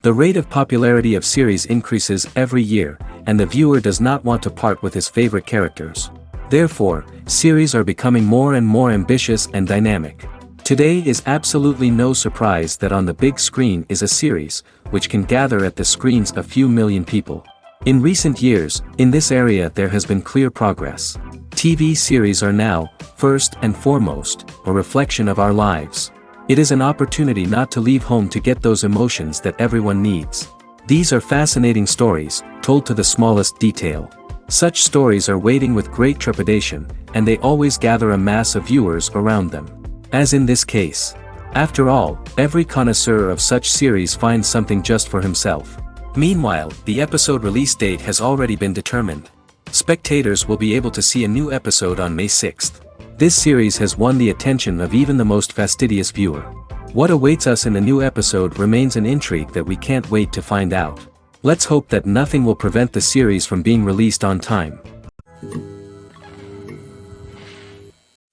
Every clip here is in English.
The rate of popularity of series increases every year, and the viewer does not want to part with his favorite characters. Therefore, series are becoming more and more ambitious and dynamic. Today is absolutely no surprise that on the big screen is a series, which can gather at the screens a few million people. In recent years, in this area there has been clear progress. TV series are now, first and foremost, a reflection of our lives. It is an opportunity not to leave home to get those emotions that everyone needs. These are fascinating stories, told to the smallest detail. Such stories are waiting with great trepidation, and they always gather a mass of viewers around them. As in this case. After all, every connoisseur of such series finds something just for himself. Meanwhile, the episode release date has already been determined. Spectators will be able to see a new episode on May 6th. This series has won the attention of even the most fastidious viewer. What awaits us in the new episode remains an intrigue that we can't wait to find out. Let's hope that nothing will prevent the series from being released on time.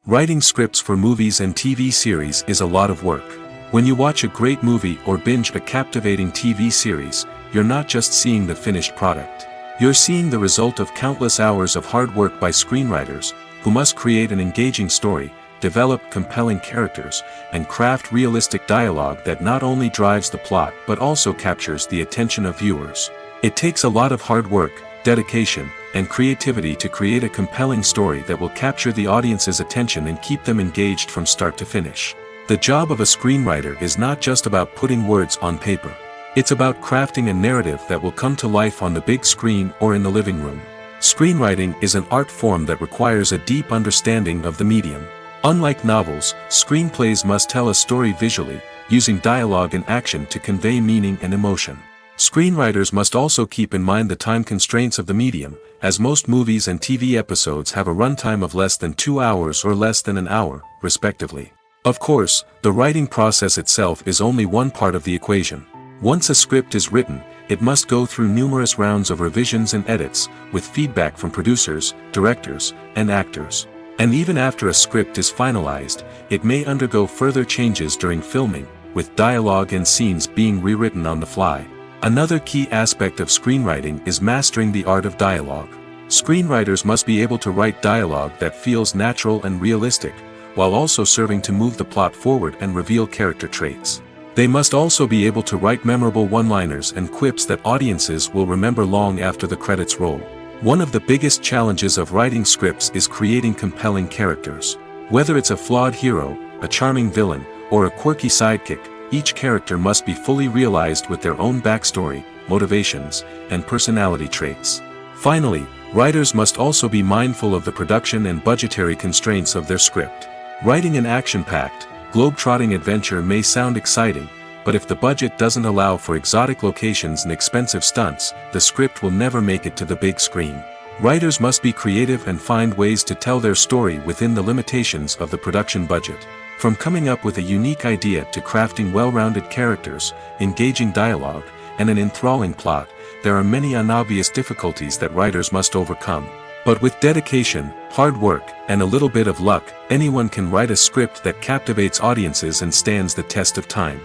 Writing scripts for movies and TV series is a lot of work. When you watch a great movie or binge a captivating TV series, you're not just seeing the finished product. You're seeing the result of countless hours of hard work by screenwriters, who must create an engaging story, develop compelling characters, and craft realistic dialogue that not only drives the plot but also captures the attention of viewers. It takes a lot of hard work, dedication, and creativity to create a compelling story that will capture the audience's attention and keep them engaged from start to finish. The job of a screenwriter is not just about putting words on paper. It's about crafting a narrative that will come to life on the big screen or in the living room. Screenwriting is an art form that requires a deep understanding of the medium. Unlike novels, screenplays must tell a story visually, using dialogue and action to convey meaning and emotion. Screenwriters must also keep in mind the time constraints of the medium, as most movies and TV episodes have a runtime of less than 2 hours or less than an hour, respectively. Of course, the writing process itself is only one part of the equation. Once a script is written, it must go through numerous rounds of revisions and edits, with feedback from producers, directors, and actors. And even after a script is finalized, it may undergo further changes during filming, with dialogue and scenes being rewritten on the fly. Another key aspect of screenwriting is mastering the art of dialogue. Screenwriters must be able to write dialogue that feels natural and realistic, while also serving to move the plot forward and reveal character traits. They must also be able to write memorable one-liners and quips that audiences will remember long after the credits roll. One of the biggest challenges of writing scripts is creating compelling characters. Whether it's a flawed hero, a charming villain, or a quirky sidekick, each character must be fully realized with their own backstory, motivations, and personality traits. Finally, writers must also be mindful of the production and budgetary constraints of their script. Writing an action-packed, globe-trotting adventure may sound exciting, but if the budget doesn't allow for exotic locations and expensive stunts, the script will never make it to the big screen. Writers must be creative and find ways to tell their story within the limitations of the production budget. From coming up with a unique idea to crafting well-rounded characters, engaging dialogue, and an enthralling plot, there are many unobvious difficulties that writers must overcome. But with dedication, hard work, and a little bit of luck, anyone can write a script that captivates audiences and stands the test of time.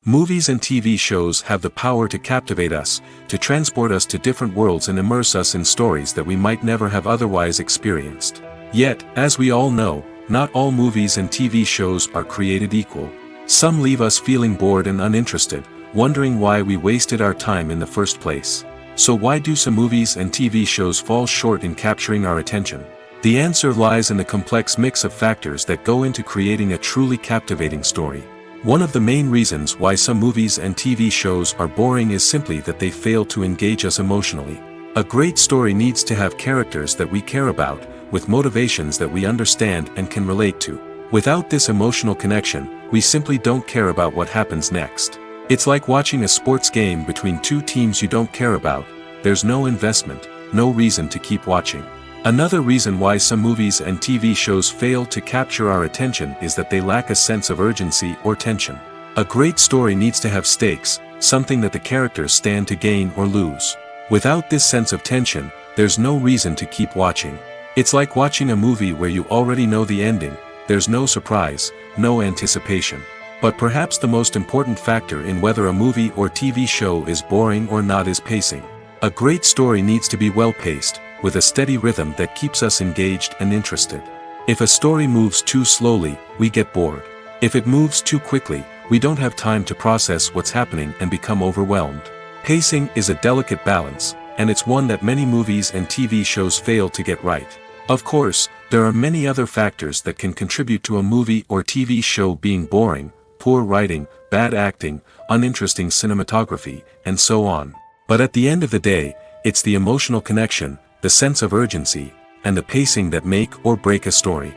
Movies and TV shows have the power to captivate us, to transport us to different worlds and immerse us in stories that we might never have otherwise experienced. Yet, as we all know, not all movies and TV shows are created equal. Some leave us feeling bored and uninterested, wondering why we wasted our time in the first place. So why do some movies and TV shows fall short in capturing our attention? The answer lies in the complex mix of factors that go into creating a truly captivating story. One of the main reasons why some movies and TV shows are boring is simply that they fail to engage us emotionally. A great story needs to have characters that we care about, with motivations that we understand and can relate to. Without this emotional connection, we simply don't care about what happens next. It's like watching a sports game between two teams you don't care about. There's no investment, no reason to keep watching. Another reason why some movies and TV shows fail to capture our attention is that they lack a sense of urgency or tension. A great story needs to have stakes, something that the characters stand to gain or lose. Without this sense of tension, there's no reason to keep watching. It's like watching a movie where you already know the ending. There's no surprise, no anticipation. But perhaps the most important factor in whether a movie or TV show is boring or not is pacing. A great story needs to be well paced, with a steady rhythm that keeps us engaged and interested. If a story moves too slowly, we get bored. If it moves too quickly, we don't have time to process what's happening and become overwhelmed. Pacing is a delicate balance, and it's one that many movies and TV shows fail to get right. Of course, there are many other factors that can contribute to a movie or TV show being boring: poor writing, bad acting, uninteresting cinematography, and so on. But at the end of the day, it's the emotional connection, the sense of urgency, and the pacing that make or break a story.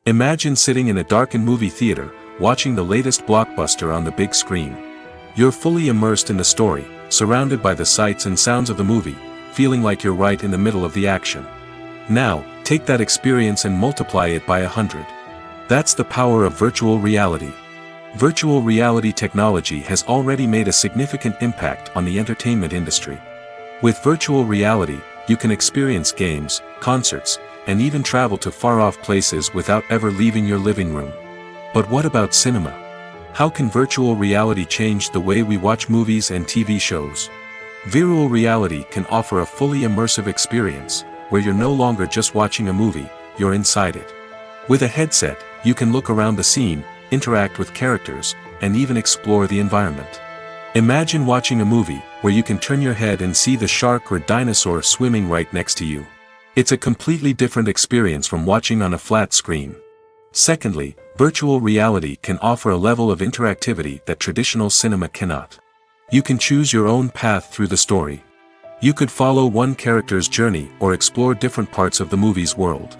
Imagine sitting in a darkened movie theater, watching the latest blockbuster on the big screen. You're fully immersed in the story, surrounded by the sights and sounds of the movie, feeling like you're right in the middle of the action. Now, take that experience and multiply it by 100. That's the power of virtual reality. Virtual reality technology has already made a significant impact on the entertainment industry. With virtual reality, you can experience games, concerts, and even travel to far-off places without ever leaving your living room. But what about cinema? How can virtual reality change the way we watch movies and TV shows? Virtual reality can offer a fully immersive experience, where you're no longer just watching a movie, you're inside it. With a headset, you can look around the scene, interact with characters, and even explore the environment. Imagine watching a movie where you can turn your head and see the shark or dinosaur swimming right next to you. It's a completely different experience from watching on a flat screen. Secondly, virtual reality can offer a level of interactivity that traditional cinema cannot. You can choose your own path through the story. You could follow one character's journey or explore different parts of the movie's world.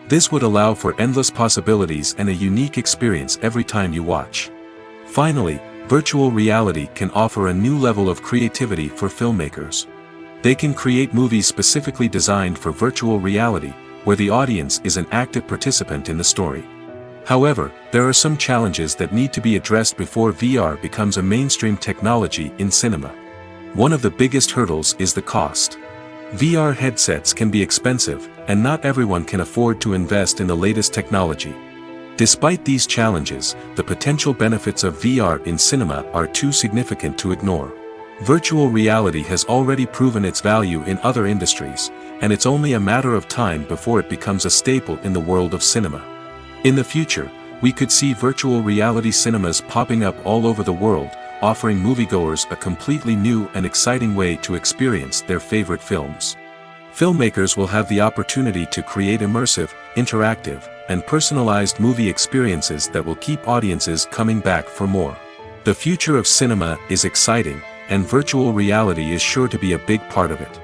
This would allow for endless possibilities and a unique experience every time you watch. Finally, virtual reality can offer a new level of creativity for filmmakers. They can create movies specifically designed for virtual reality, where the audience is an active participant in the story. However, there are some challenges that need to be addressed before VR becomes a mainstream technology in cinema. One of the biggest hurdles is the cost. VR headsets can be expensive, and not everyone can afford to invest in the latest technology. Despite these challenges, the potential benefits of VR in cinema are too significant to ignore. Virtual reality has already proven its value in other industries, and it's only a matter of time before it becomes a staple in the world of cinema. In the future, we could see virtual reality cinemas popping up all over the world, offering moviegoers a completely new and exciting way to experience their favorite films. Filmmakers will have the opportunity to create immersive, interactive, and personalized movie experiences that will keep audiences coming back for more. The future of cinema is exciting, and virtual reality is sure to be a big part of it.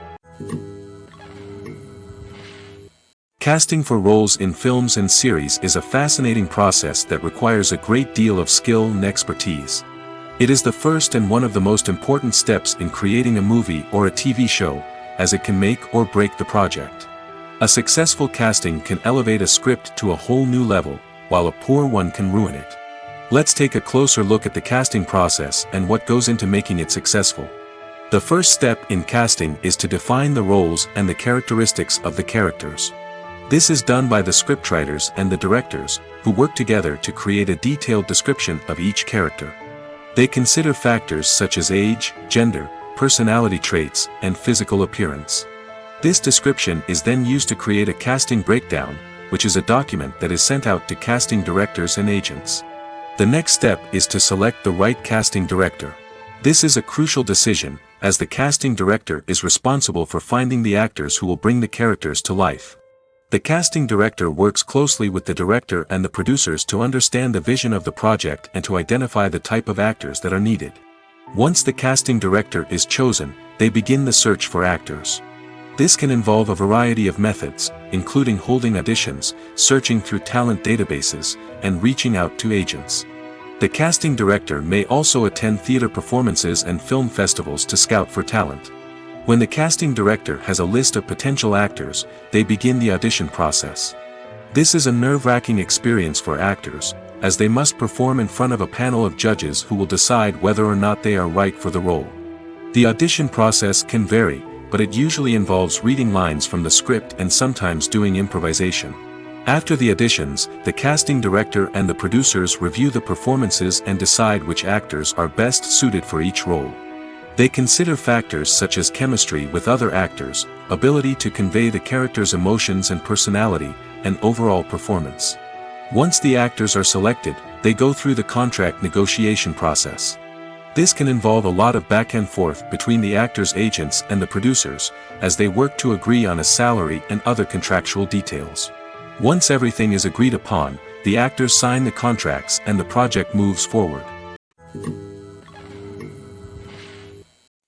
Casting for roles in films and series is a fascinating process that requires a great deal of skill and expertise. It is the first and one of the most important steps in creating a movie or a TV show, as it can make or break the project. A successful casting can elevate a script to a whole new level, while a poor one can ruin it. Let's take a closer look at the casting process and what goes into making it successful. The first step in casting is to define the roles and the characteristics of the characters. This is done by the scriptwriters and the directors, who work together to create a detailed description of each character. They consider factors such as age, gender, personality traits, and physical appearance. This description is then used to create a casting breakdown, which is a document that is sent out to casting directors and agents. The next step is to select the right casting director. This is a crucial decision, as the casting director is responsible for finding the actors who will bring the characters to life. The casting director works closely with the director and the producers to understand the vision of the project and to identify the type of actors that are needed. Once the casting director is chosen, they begin the search for actors. This can involve a variety of methods, including holding auditions, searching through talent databases, and reaching out to agents. The casting director may also attend theater performances and film festivals to scout for talent. When the casting director has a list of potential actors, they begin the audition process. This is a nerve-wracking experience for actors, as they must perform in front of a panel of judges who will decide whether or not they are right for the role. The audition process can vary, but it usually involves reading lines from the script and sometimes doing improvisation. After the auditions, the casting director and the producers review the performances and decide which actors are best suited for each role. They consider factors such as chemistry with other actors, ability to convey the character's emotions and personality, and overall performance. Once the actors are selected, they go through the contract negotiation process. This can involve a lot of back and forth between the actors' agents and the producers, as they work to agree on a salary and other contractual details. Once everything is agreed upon, the actors sign the contracts and the project moves forward.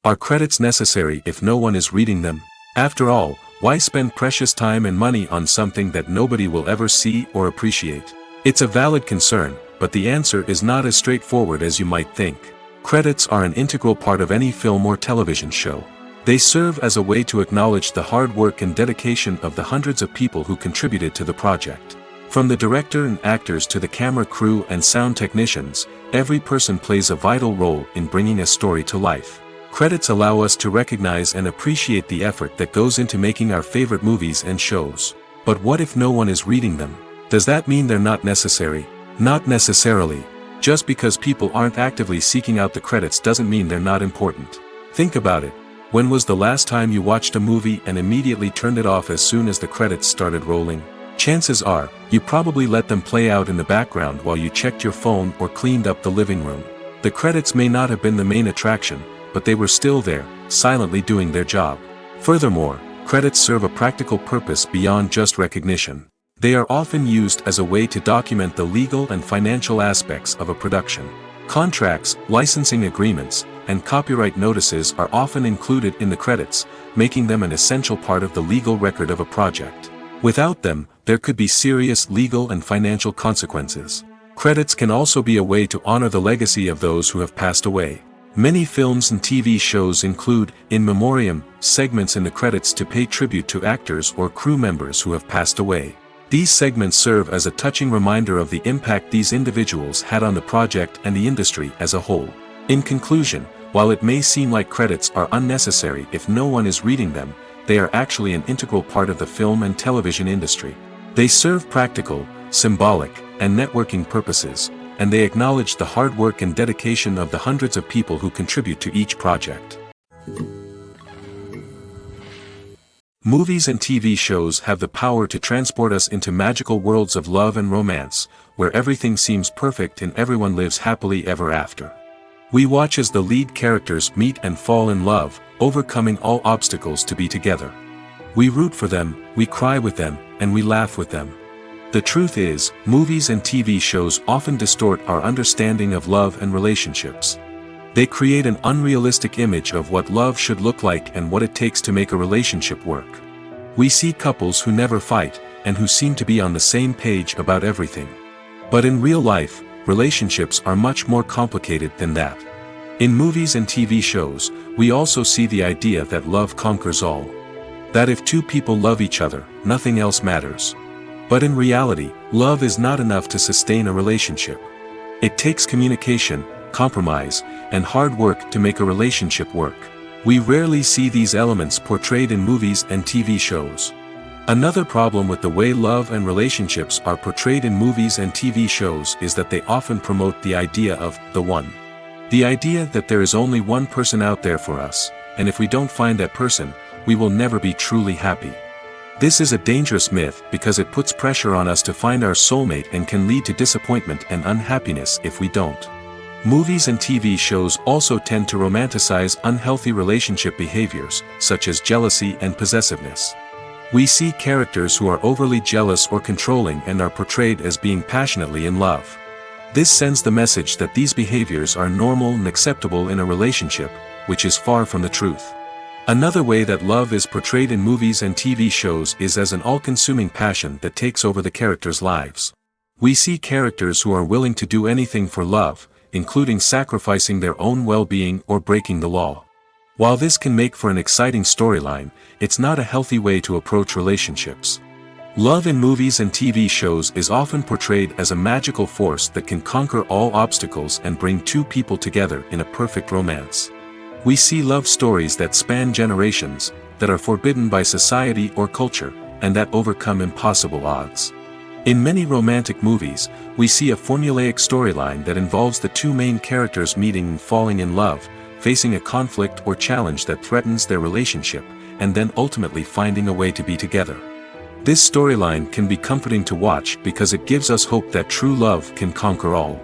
Are credits necessary if no one is reading them? After all, why spend precious time and money on something that nobody will ever see or appreciate? It's a valid concern, but the answer is not as straightforward as you might think. Credits are an integral part of any film or television show. They serve as a way to acknowledge the hard work and dedication of the hundreds of people who contributed to the project. From the director and actors to the camera crew and sound technicians, every person plays a vital role in bringing a story to life. Credits allow us to recognize and appreciate the effort that goes into making our favorite movies and shows. But what if no one is reading them? Does that mean they're not necessary? Not necessarily. Just because people aren't actively seeking out the credits doesn't mean they're not important. Think about it. When was the last time you watched a movie and immediately turned it off as soon as the credits started rolling? Chances are, you probably let them play out in the background while you checked your phone or cleaned up the living room. The credits may not have been the main attraction, but they were still there, silently doing their job. Furthermore, credits serve a practical purpose beyond just recognition. They are often used as a way to document the legal and financial aspects of a production. Contracts, licensing agreements, and copyright notices are often included in the credits, making them an essential part of the legal record of a project. Without them, there could be serious legal and financial consequences. Credits can also be a way to honor the legacy of those who have passed away. Many films and TV shows include, in memoriam, segments in the credits to pay tribute to actors or crew members who have passed away. These segments serve as a touching reminder of the impact these individuals had on the project and the industry as a whole. In conclusion, while it may seem like credits are unnecessary if no one is reading them, they are actually an integral part of the film and television industry. They serve practical, symbolic, and networking purposes, and they acknowledge the hard work and dedication of the hundreds of people who contribute to each project. Movies and TV shows have the power to transport us into magical worlds of love and romance, where everything seems perfect and everyone lives happily ever after. We watch as the lead characters meet and fall in love, overcoming all obstacles to be together. We root for them, we cry with them, and we laugh with them. The truth is, movies and TV shows often distort our understanding of love and relationships. They create an unrealistic image of what love should look like and what it takes to make a relationship work. We see couples who never fight, and who seem to be on the same page about everything. But in real life, relationships are much more complicated than that. In movies and TV shows, we also see the idea that love conquers all. That if two people love each other, nothing else matters. But in reality, love is not enough to sustain a relationship. It takes communication, compromise, and hard work to make a relationship work. We rarely see these elements portrayed in movies and TV shows. Another problem with the way love and relationships are portrayed in movies and TV shows is that they often promote the idea of the one. The idea that there is only one person out there for us, and if we don't find that person, we will never be truly happy. This is a dangerous myth because it puts pressure on us to find our soulmate and can lead to disappointment and unhappiness if we don't. Movies and TV shows also tend to romanticize unhealthy relationship behaviors, such as jealousy and possessiveness. We see characters who are overly jealous or controlling and are portrayed as being passionately in love. This sends the message that these behaviors are normal and acceptable in a relationship, which is far from the truth. Another way that love is portrayed in movies and TV shows is as an all-consuming passion that takes over the characters' lives. We see characters who are willing to do anything for love, including sacrificing their own well-being or breaking the law. While this can make for an exciting storyline, it's not a healthy way to approach relationships. Love in movies and TV shows is often portrayed as a magical force that can conquer all obstacles and bring two people together in a perfect romance. We see love stories that span generations, that are forbidden by society or culture, and that overcome impossible odds. In many romantic movies, we see a formulaic storyline that involves the two main characters meeting and falling in love, facing a conflict or challenge that threatens their relationship, and then ultimately finding a way to be together. This storyline can be comforting to watch because it gives us hope that true love can conquer all.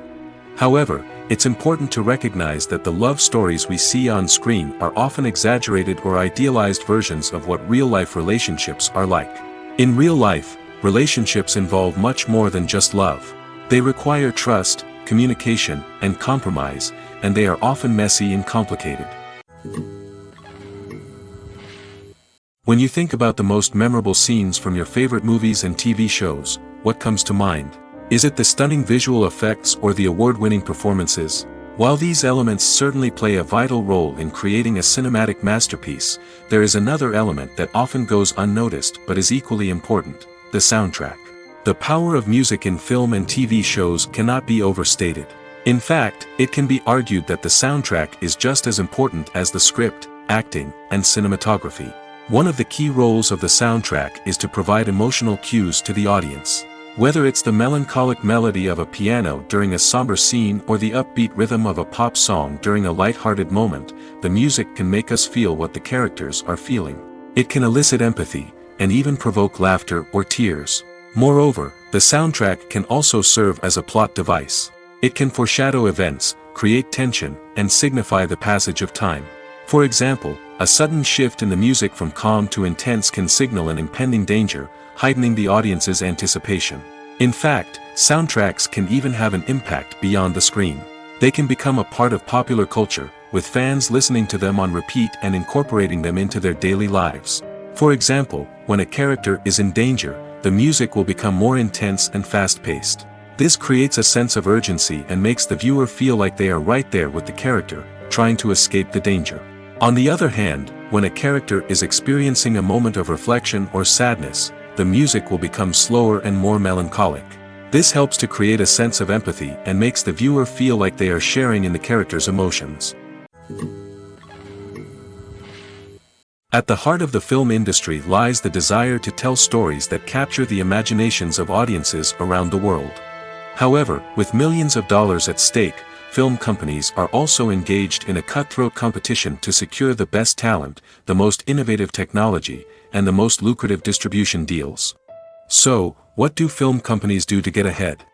However, it's important to recognize that the love stories we see on screen are often exaggerated or idealized versions of what real-life relationships are like. In real life, relationships involve much more than just love. They require trust, communication, and compromise, and they are often messy and complicated. When you think about the most memorable scenes from your favorite movies and TV shows, what comes to mind? Is it the stunning visual effects or the award-winning performances? While these elements certainly play a vital role in creating a cinematic masterpiece, there is another element that often goes unnoticed but is equally important: the soundtrack. The power of music in film and TV shows cannot be overstated. In fact, it can be argued that the soundtrack is just as important as the script, acting, and cinematography. One of the key roles of the soundtrack is to provide emotional cues to the audience. Whether it's the melancholic melody of a piano during a somber scene or the upbeat rhythm of a pop song during a light-hearted moment, the music can make us feel what the characters are feeling. It can elicit empathy, and even provoke laughter or tears. Moreover, the soundtrack can also serve as a plot device. It can foreshadow events, create tension, and signify the passage of time. For example, a sudden shift in the music from calm to intense can signal an impending danger, heightening the audience's anticipation. In fact, soundtracks can even have an impact beyond the screen. They can become a part of popular culture, with fans listening to them on repeat and incorporating them into their daily lives. For example, when a character is in danger, the music will become more intense and fast-paced. This creates a sense of urgency and makes the viewer feel like they are right there with the character, trying to escape the danger. On the other hand, when a character is experiencing a moment of reflection or sadness, the music will become slower and more melancholic. This helps to create a sense of empathy and makes the viewer feel like they are sharing in the character's emotions. At the heart of the film industry lies the desire to tell stories that capture the imaginations of audiences around the world. However, with millions of dollars at stake, film companies are also engaged in a cutthroat competition to secure the best talent, the most innovative technology, and the most lucrative distribution deals. So, what do film companies do to get ahead?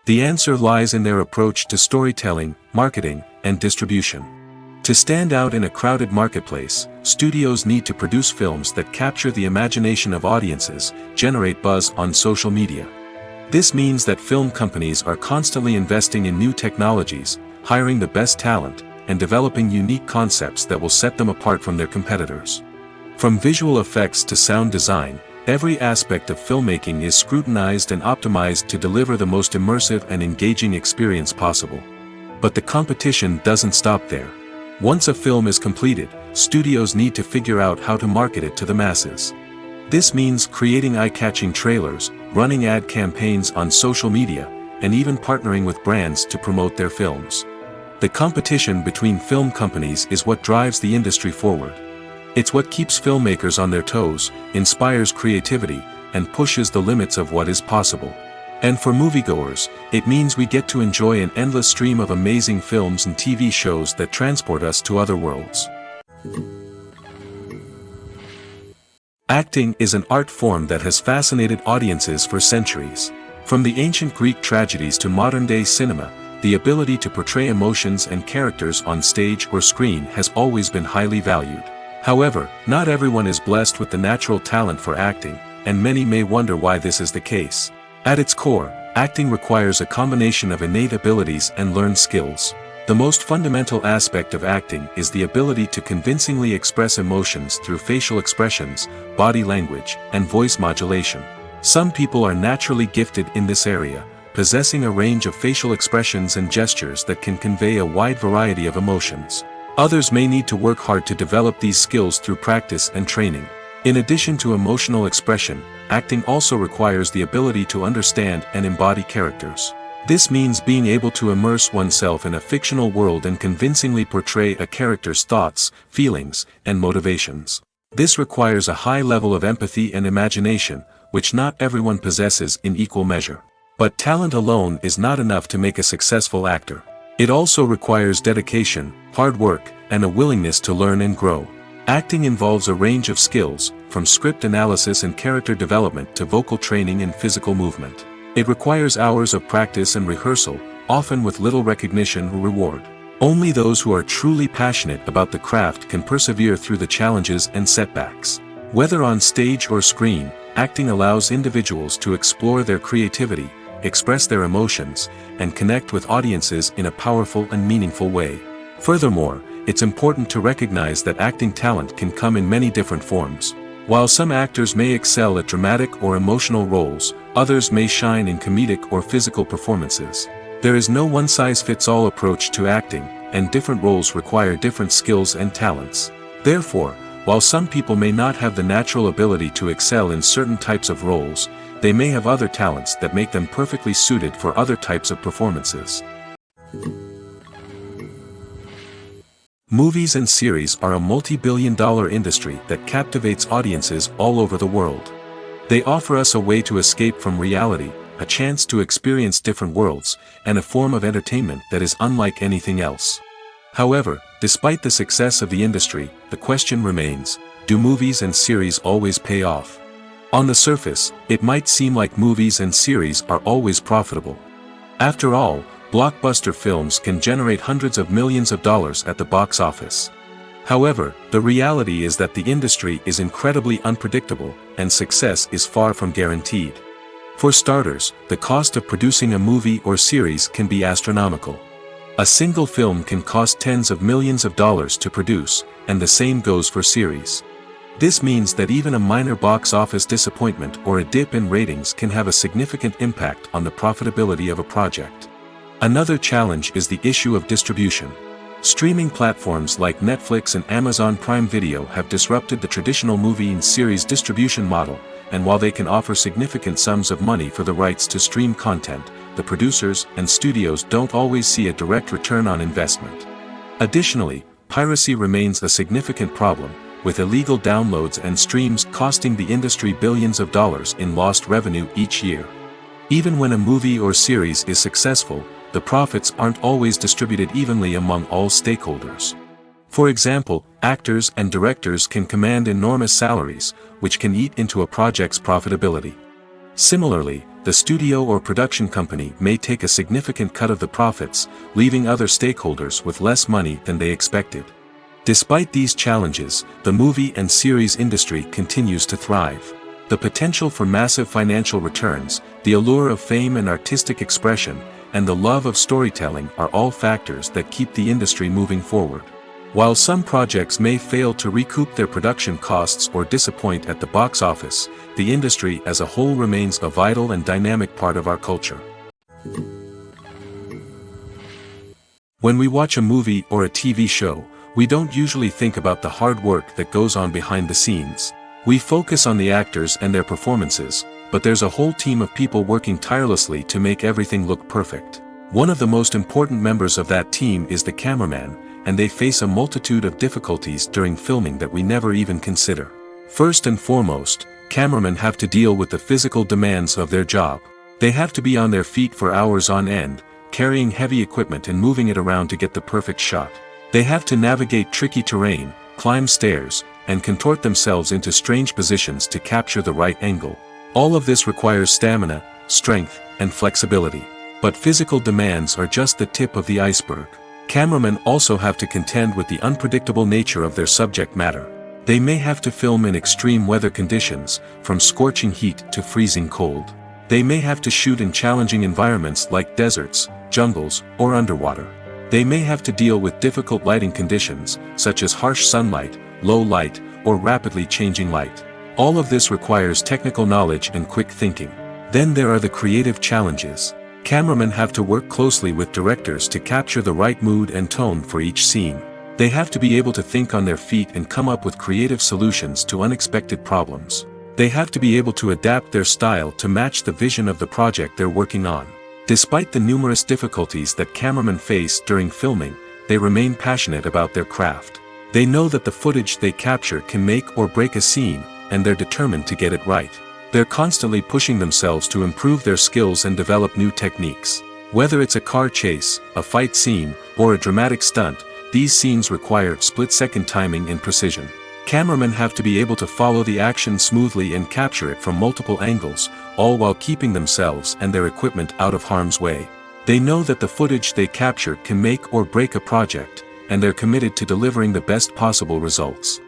The answer lies in their approach to storytelling, marketing, and distribution. To stand out in a crowded marketplace, studios need to produce films that capture the imagination of audiences, generate buzz on social media. This means that film companies are constantly investing in new technologies, hiring the best talent, and developing unique concepts that will set them apart from their competitors. From visual effects to sound design, every aspect of filmmaking is scrutinized and optimized to deliver the most immersive and engaging experience possible. But the competition doesn't stop there. Once a film is completed, studios need to figure out how to market it to the masses. This means creating eye-catching trailers, running ad campaigns on social media, and even partnering with brands to promote their films. The competition between film companies is what drives the industry forward. It's what keeps filmmakers on their toes, inspires creativity, and pushes the limits of what is possible. And for moviegoers, it means we get to enjoy an endless stream of amazing films and TV shows that transport us to other worlds. Acting is an art form that has fascinated audiences for centuries. From the ancient Greek tragedies to modern-day cinema, the ability to portray emotions and characters on stage or screen has always been highly valued. However, not everyone is blessed with the natural talent for acting, and many may wonder why this is the case. At its core, acting requires a combination of innate abilities and learned skills. The most fundamental aspect of acting is the ability to convincingly express emotions through facial expressions, body language, and voice modulation. Some people are naturally gifted in this area, possessing a range of facial expressions and gestures that can convey a wide variety of emotions. Others may need to work hard to develop these skills through practice and training. In addition to emotional expression, acting also requires the ability to understand and embody characters. This means being able to immerse oneself in a fictional world and convincingly portray a character's thoughts, feelings, and motivations. This requires a high level of empathy and imagination, which not everyone possesses in equal measure. But talent alone is not enough to make a successful actor. It also requires dedication, hard work, and a willingness to learn and grow. Acting involves a range of skills, from script analysis and character development to vocal training and physical movement. It requires hours of practice and rehearsal, often with little recognition or reward. Only those who are truly passionate about the craft can persevere through the challenges and setbacks. Whether on stage or screen, acting allows individuals to explore their creativity, express their emotions, and connect with audiences in a powerful and meaningful way. Furthermore, it's important to recognize that acting talent can come in many different forms. While some actors may excel at dramatic or emotional roles, others may shine in comedic or physical performances. There is no one-size-fits-all approach to acting, and different roles require different skills and talents. Therefore, while some people may not have the natural ability to excel in certain types of roles, they may have other talents that make them perfectly suited for other types of performances. Movies and series are a multi-billion-dollar industry that captivates audiences all over the world. They offer us a way to escape from reality, a chance to experience different worlds, and a form of entertainment that is unlike anything else. However, despite the success of the industry, the question remains, do movies and series always pay off? On the surface, it might seem like movies and series are always profitable. After all, blockbuster films can generate hundreds of millions of dollars at the box office. However, the reality is that the industry is incredibly unpredictable, and success is far from guaranteed. For starters, the cost of producing a movie or series can be astronomical. A single film can cost tens of millions of dollars to produce, and the same goes for series. This means that even a minor box office disappointment or a dip in ratings can have a significant impact on the profitability of a project. Another challenge is the issue of distribution. Streaming platforms like Netflix and Amazon Prime Video have disrupted the traditional movie and series distribution model, and while they can offer significant sums of money for the rights to stream content, the producers and studios don't always see a direct return on investment. Additionally, piracy remains a significant problem, with illegal downloads and streams costing the industry billions of dollars in lost revenue each year. Even when a movie or series is successful, the profits aren't always distributed evenly among all stakeholders. For example, actors and directors can command enormous salaries, which can eat into a project's profitability. Similarly, the studio or production company may take a significant cut of the profits, leaving other stakeholders with less money than they expected. Despite these challenges, the movie and series industry continues to thrive. The potential for massive financial returns, the allure of fame and artistic expression, and the love of storytelling are all factors that keep the industry moving forward. While some projects may fail to recoup their production costs or disappoint at the box office, the industry as a whole remains a vital and dynamic part of our culture. When we watch a movie or a TV show, we don't usually think about the hard work that goes on behind the scenes. We focus on the actors and their performances, but there's a whole team of people working tirelessly to make everything look perfect. One of the most important members of that team is the cameraman, and they face a multitude of difficulties during filming that we never even consider. First and foremost, cameramen have to deal with the physical demands of their job. They have to be on their feet for hours on end, carrying heavy equipment and moving it around to get the perfect shot. They have to navigate tricky terrain, climb stairs, and contort themselves into strange positions to capture the right angle. All of this requires stamina, strength, and flexibility. But physical demands are just the tip of the iceberg. Cameramen also have to contend with the unpredictable nature of their subject matter. They may have to film in extreme weather conditions, from scorching heat to freezing cold. They may have to shoot in challenging environments like deserts, jungles, or underwater. They may have to deal with difficult lighting conditions, such as harsh sunlight, low light, or rapidly changing light. All of this requires technical knowledge and quick thinking. Then there are the creative challenges. Cameramen have to work closely with directors to capture the right mood and tone for each scene. They have to be able to think on their feet and come up with creative solutions to unexpected problems. They have to be able to adapt their style to match the vision of the project they're working on. Despite the numerous difficulties that cameramen face during filming, they remain passionate about their craft. They know that the footage they capture can make or break a scene, and they're determined to get it right. They're constantly pushing themselves to improve their skills and develop new techniques. Whether it's a car chase, a fight scene, or a dramatic stunt, these scenes require split-second timing and precision. Cameramen have to be able to follow the action smoothly and capture it from multiple angles, all while keeping themselves and their equipment out of harm's way. They know that the footage they capture can make or break a project, and they're committed to delivering the best possible results.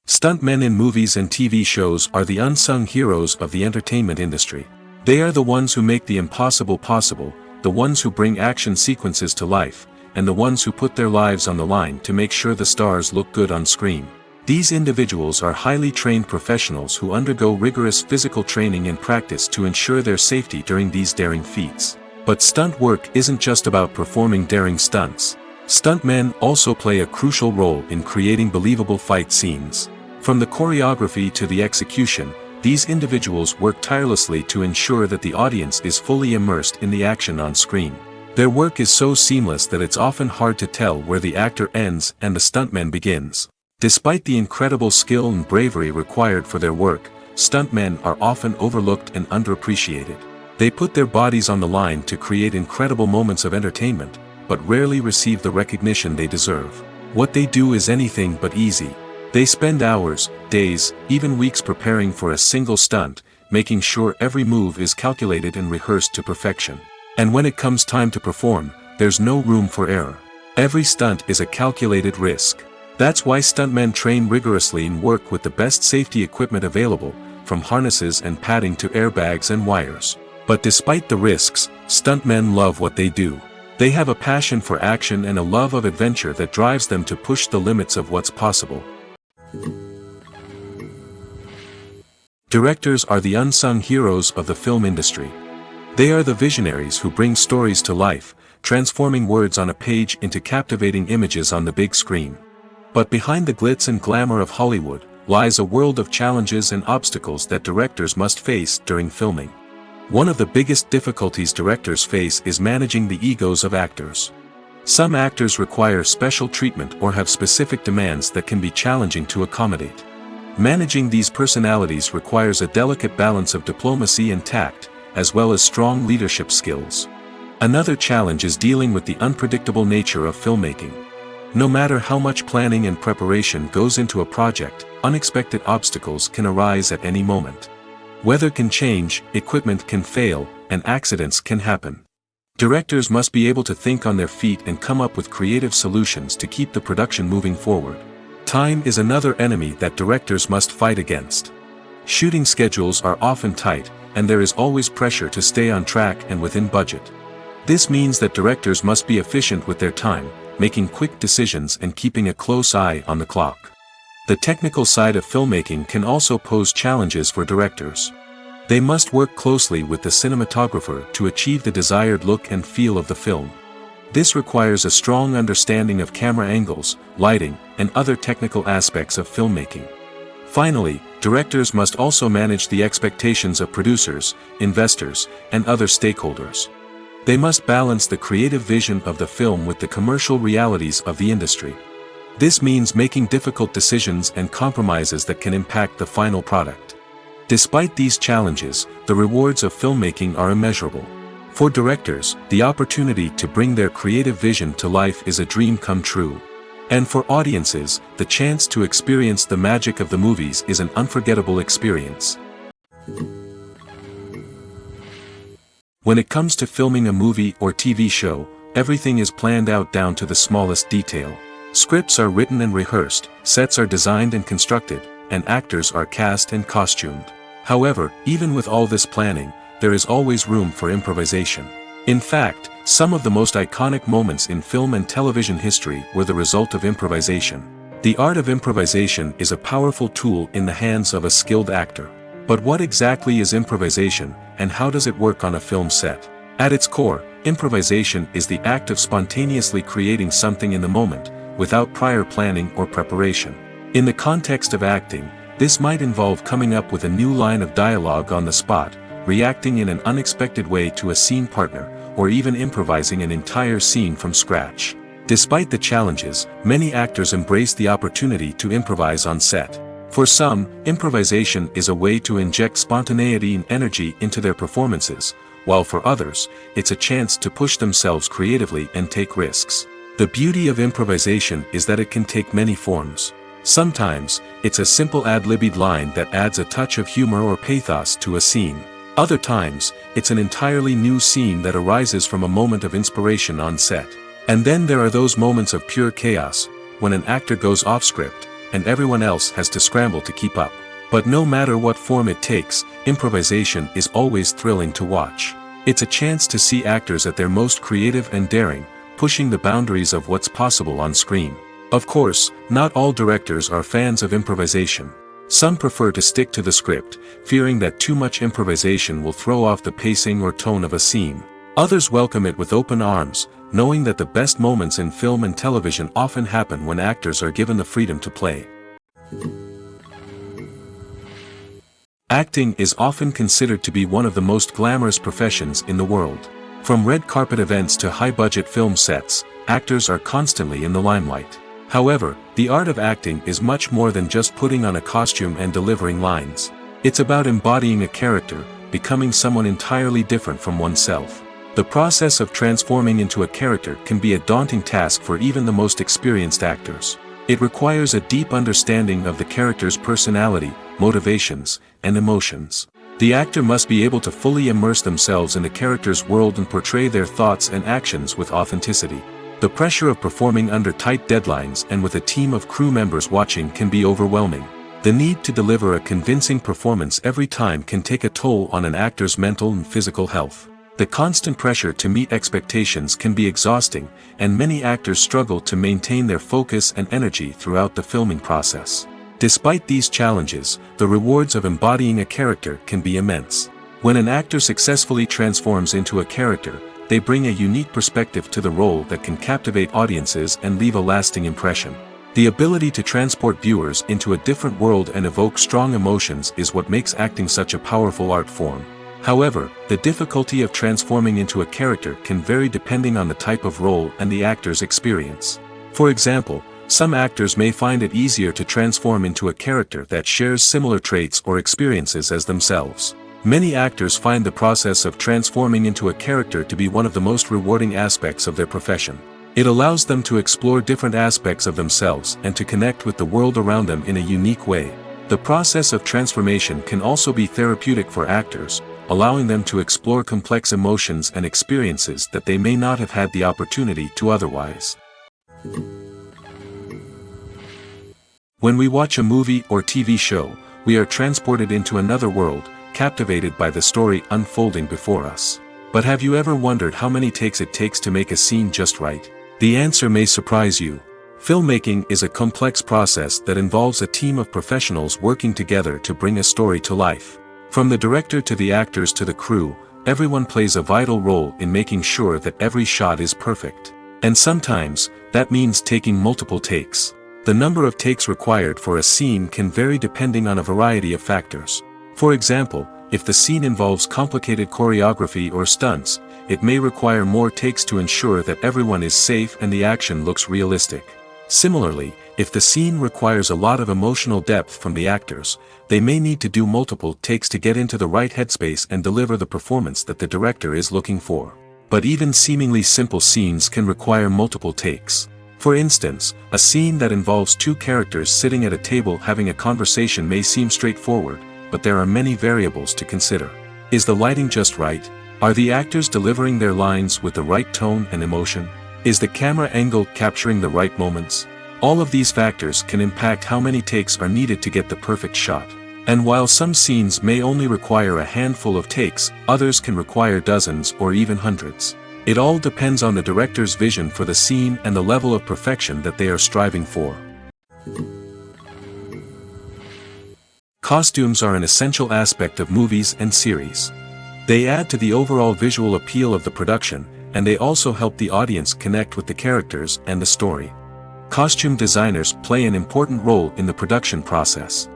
Stuntmen in movies and TV shows are the unsung heroes of the entertainment industry. They are the ones who make the impossible possible, the ones who bring action sequences to life, and the ones who put their lives on the line to make sure the stars look good on screen. These individuals are highly trained professionals who undergo rigorous physical training and practice to ensure their safety during these daring feats. But stunt work isn't just about performing daring stunts. Stuntmen also play a crucial role in creating believable fight scenes. From the choreography to the execution, these individuals work tirelessly to ensure that the audience is fully immersed in the action on screen. Their work is so seamless that it's often hard to tell where the actor ends and the stuntman begins. Despite the incredible skill and bravery required for their work, stuntmen are often overlooked and underappreciated. They put their bodies on the line to create incredible moments of entertainment, but rarely receive the recognition they deserve. What they do is anything but easy. They spend hours, days, even weeks preparing for a single stunt, making sure every move is calculated and rehearsed to perfection. And when it comes time to perform, there's no room for error. Every stunt is a calculated risk. That's why stuntmen train rigorously and work with the best safety equipment available, from harnesses and padding to airbags and wires. But despite the risks, stuntmen love what they do. They have a passion for action and a love of adventure that drives them to push the limits of what's possible. Directors are the unsung heroes of the film industry. They are the visionaries who bring stories to life, transforming words on a page into captivating images on the big screen. But behind the glitz and glamour of Hollywood, lies a world of challenges and obstacles that directors must face during filming. One of the biggest difficulties directors face is managing the egos of actors. Some actors require special treatment or have specific demands that can be challenging to accommodate. Managing these personalities requires a delicate balance of diplomacy and tact, as well as strong leadership skills. Another challenge is dealing with the unpredictable nature of filmmaking. No matter how much planning and preparation goes into a project, unexpected obstacles can arise at any moment. Weather can change, equipment can fail, and accidents can happen. Directors must be able to think on their feet and come up with creative solutions to keep the production moving forward. Time is another enemy that directors must fight against. Shooting schedules are often tight, and there is always pressure to stay on track and within budget. This means that directors must be efficient with their time, making quick decisions and keeping a close eye on the clock. The technical side of filmmaking can also pose challenges for directors. They must work closely with the cinematographer to achieve the desired look and feel of the film. This requires a strong understanding of camera angles, lighting, and other technical aspects of filmmaking. Finally, directors must also manage the expectations of producers, investors, and other stakeholders. They must balance the creative vision of the film with the commercial realities of the industry. This means making difficult decisions and compromises that can impact the final product. Despite these challenges, the rewards of filmmaking are immeasurable. For directors, the opportunity to bring their creative vision to life is a dream come true. And for audiences, the chance to experience the magic of the movies is an unforgettable experience. When it comes to filming a movie or TV show, everything is planned out down to the smallest detail. Scripts are written and rehearsed, sets are designed and constructed, and actors are cast and costumed. However, even with all this planning, there is always room for improvisation. In fact, some of the most iconic moments in film and television history were the result of improvisation. The art of improvisation is a powerful tool in the hands of a skilled actor. But what exactly is improvisation, and how does it work on a film set? At its core, improvisation is the act of spontaneously creating something in the moment, without prior planning or preparation. In the context of acting, this might involve coming up with a new line of dialogue on the spot, reacting in an unexpected way to a scene partner, or even improvising an entire scene from scratch. Despite the challenges, many actors embrace the opportunity to improvise on set. For some, improvisation is a way to inject spontaneity and energy into their performances, while for others, it's a chance to push themselves creatively and take risks. The beauty of improvisation is that it can take many forms. Sometimes, it's a simple ad-libbed line that adds a touch of humor or pathos to a scene. Other times, it's an entirely new scene that arises from a moment of inspiration on set. And then there are those moments of pure chaos, when an actor goes off script, and everyone else has to scramble to keep up. But no matter what form it takes, improvisation is always thrilling to watch. It's a chance to see actors at their most creative and daring, pushing the boundaries of what's possible on screen. Of course, not all directors are fans of improvisation. Some prefer to stick to the script, fearing that too much improvisation will throw off the pacing or tone of a scene. Others welcome it with open arms, knowing that the best moments in film and television often happen when actors are given the freedom to play. Acting is often considered to be one of the most glamorous professions in the world. From red carpet events to high-budget film sets, actors are constantly in the limelight. However, the art of acting is much more than just putting on a costume and delivering lines. It's about embodying a character, becoming someone entirely different from oneself. The process of transforming into a character can be a daunting task for even the most experienced actors. It requires a deep understanding of the character's personality, motivations, and emotions. The actor must be able to fully immerse themselves in the character's world and portray their thoughts and actions with authenticity. The pressure of performing under tight deadlines and with a team of crew members watching can be overwhelming. The need to deliver a convincing performance every time can take a toll on an actor's mental and physical health. The constant pressure to meet expectations can be exhausting, and many actors struggle to maintain their focus and energy throughout the filming process. Despite these challenges, the rewards of embodying a character can be immense. When an actor successfully transforms into a character, they bring a unique perspective to the role that can captivate audiences and leave a lasting impression. The ability to transport viewers into a different world and evoke strong emotions is what makes acting such a powerful art form. However, the difficulty of transforming into a character can vary depending on the type of role and the actor's experience. For example, some actors may find it easier to transform into a character that shares similar traits or experiences as themselves. Many actors find the process of transforming into a character to be one of the most rewarding aspects of their profession. It allows them to explore different aspects of themselves and to connect with the world around them in a unique way. The process of transformation can also be therapeutic for actors, allowing them to explore complex emotions and experiences that they may not have had the opportunity to otherwise. When we watch a movie or TV show, we are transported into another world, captivated by the story unfolding before us. But have you ever wondered how many takes it takes to make a scene just right? The answer may surprise you. Filmmaking is a complex process that involves a team of professionals working together to bring a story to life. From the director to the actors to the crew, everyone plays a vital role in making sure that every shot is perfect. And sometimes, that means taking multiple takes. The number of takes required for a scene can vary depending on a variety of factors. For example, if the scene involves complicated choreography or stunts, it may require more takes to ensure that everyone is safe and the action looks realistic. Similarly, if the scene requires a lot of emotional depth from the actors, they may need to do multiple takes to get into the right headspace and deliver the performance that the director is looking for. But even seemingly simple scenes can require multiple takes. For instance, a scene that involves two characters sitting at a table having a conversation may seem straightforward, but there are many variables to consider. Is the lighting just right? Are the actors delivering their lines with the right tone and emotion? Is the camera angle capturing the right moments? All of these factors can impact how many takes are needed to get the perfect shot. And while some scenes may only require a handful of takes, others can require dozens or even hundreds. It all depends on the director's vision for the scene and the level of perfection that they are striving for. Costumes are an essential aspect of movies and series. They add to the overall visual appeal of the production, and they also help the audience connect with the characters and the story. Costume designers play an important role in the production process.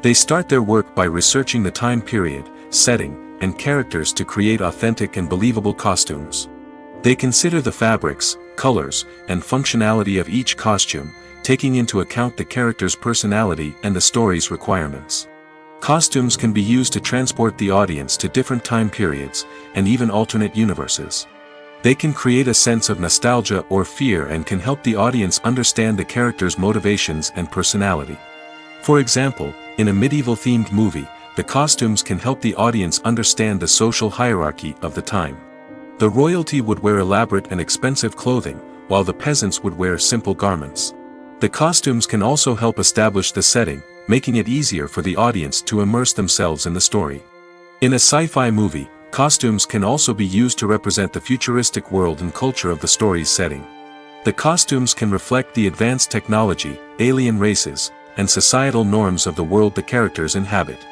They start their work by researching the time period, setting, and characters to create authentic and believable costumes. They consider the fabrics, colors, and functionality of each costume, taking into account the character's personality and the story's requirements. Costumes can be used to transport the audience to different time periods, and even alternate universes. They can create a sense of nostalgia or fear and can help the audience understand the character's motivations and personality. For example, in a medieval-themed movie, the costumes can help the audience understand the social hierarchy of the time. The royalty would wear elaborate and expensive clothing, while the peasants would wear simple garments. The costumes can also help establish the setting, making it easier for the audience to immerse themselves in the story. In a sci-fi movie, costumes can also be used to represent the futuristic world and culture of the story's setting. The costumes can reflect the advanced technology, alien races, and societal norms of the world the characters inhabit.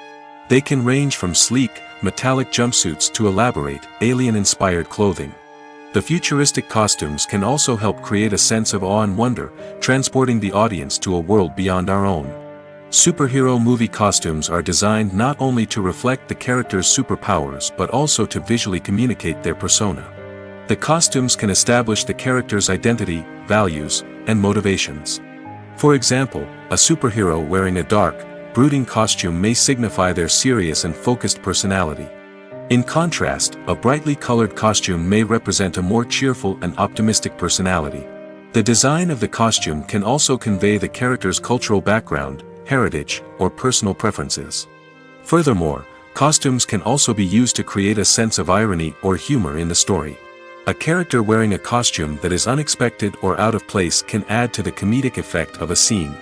They can range from sleek, metallic jumpsuits to elaborate, alien-inspired clothing. The futuristic costumes can also help create a sense of awe and wonder, transporting the audience to a world beyond our own. Superhero movie costumes are designed not only to reflect the character's superpowers but also to visually communicate their persona. The costumes can establish the character's identity, values, and motivations. For example, a superhero wearing a dark, brooding costume may signify their serious and focused personality. In contrast, a brightly colored costume may represent a more cheerful and optimistic personality. The design of the costume can also convey the character's cultural background, heritage, or personal preferences. Furthermore, costumes can also be used to create a sense of irony or humor in the story. A character wearing a costume that is unexpected or out of place can add to the comedic effect of a scene.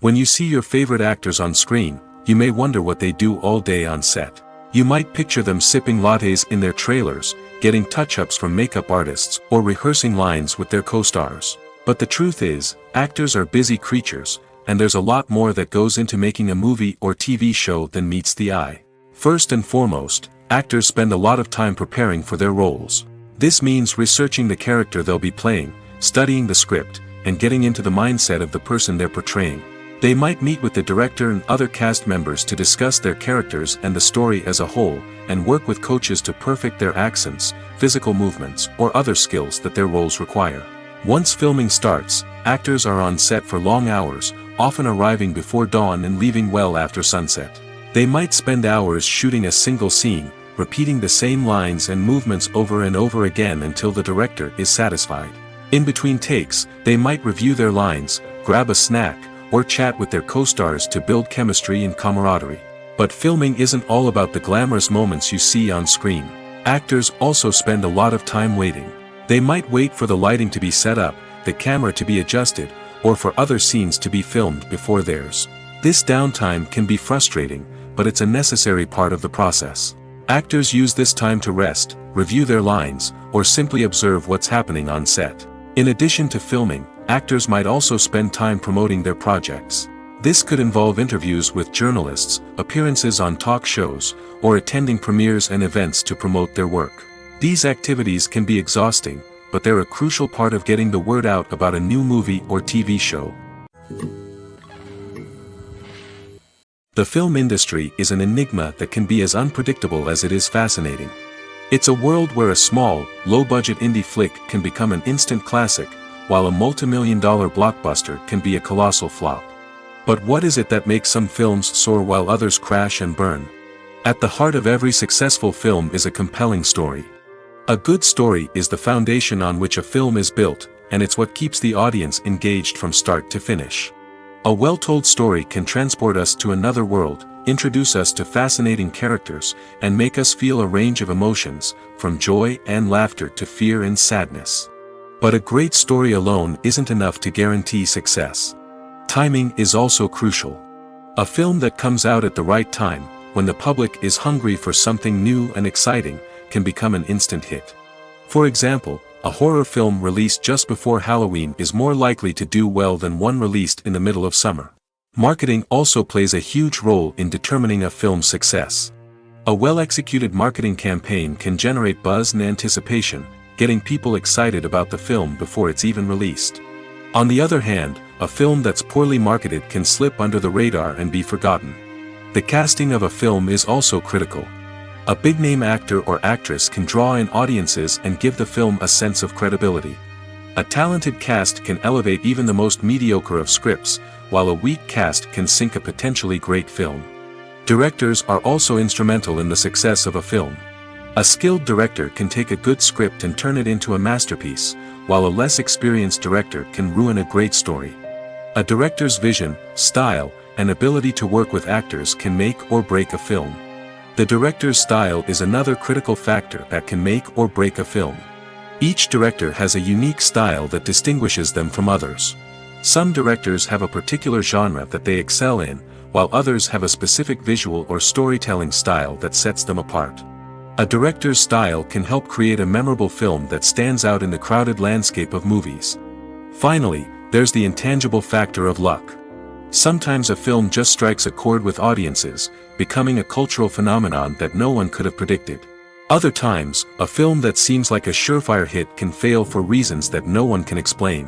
When you see your favorite actors on screen, you may wonder what they do all day on set. You might picture them sipping lattes in their trailers, getting touch-ups from makeup artists, or rehearsing lines with their co-stars. But the truth is, actors are busy creatures, and there's a lot more that goes into making a movie or TV show than meets the eye. First and foremost, actors spend a lot of time preparing for their roles. This means researching the character they'll be playing, studying the script, and getting into the mindset of the person they're portraying. They might meet with the director and other cast members to discuss their characters and the story as a whole, and work with coaches to perfect their accents, physical movements, or other skills that their roles require. Once filming starts, actors are on set for long hours, often arriving before dawn and leaving well after sunset. They might spend hours shooting a single scene, repeating the same lines and movements over and over again until the director is satisfied. In between takes, they might review their lines, grab a snack, or chat with their co-stars to build chemistry and camaraderie. But filming isn't all about the glamorous moments you see on screen. Actors also spend a lot of time waiting. They might wait for the lighting to be set up, the camera to be adjusted, or for other scenes to be filmed before theirs. This downtime can be frustrating, but it's a necessary part of the process. Actors use this time to rest, review their lines, or simply observe what's happening on set. In addition to filming, actors might also spend time promoting their projects. This could involve interviews with journalists, appearances on talk shows, or attending premieres and events to promote their work. These activities can be exhausting, but they're a crucial part of getting the word out about a new movie or TV show. The film industry is an enigma that can be as unpredictable as it is fascinating. It's a world where a small, low-budget indie flick can become an instant classic, while a multi-million-dollar blockbuster can be a colossal flop. But what is it that makes some films soar while others crash and burn? At the heart of every successful film is a compelling story. A good story is the foundation on which a film is built, and it's what keeps the audience engaged from start to finish. A well-told story can transport us to another world, introduce us to fascinating characters, and make us feel a range of emotions, from joy and laughter to fear and sadness. But a great story alone isn't enough to guarantee success. Timing is also crucial. A film that comes out at the right time, when the public is hungry for something new and exciting, can become an instant hit. For example, a horror film released just before Halloween is more likely to do well than one released in the middle of summer. Marketing also plays a huge role in determining a film's success. A well-executed marketing campaign can generate buzz and anticipation, getting people excited about the film before it's even released. On the other hand, a film that's poorly marketed can slip under the radar and be forgotten. The casting of a film is also critical. A big-name actor or actress can draw in audiences and give the film a sense of credibility. A talented cast can elevate even the most mediocre of scripts, while a weak cast can sink a potentially great film. Directors are also instrumental in the success of a film. A skilled director can take a good script and turn it into a masterpiece, while a less experienced director can ruin a great story. A director's vision, style, and ability to work with actors can make or break a film. The director's style is another critical factor that can make or break a film. Each director has a unique style that distinguishes them from others. Some directors have a particular genre that they excel in, while others have a specific visual or storytelling style that sets them apart. A director's style can help create a memorable film that stands out in the crowded landscape of movies. Finally, there's the intangible factor of luck. Sometimes a film just strikes a chord with audiences, becoming a cultural phenomenon that no one could have predicted. Other times, a film that seems like a surefire hit can fail for reasons that no one can explain.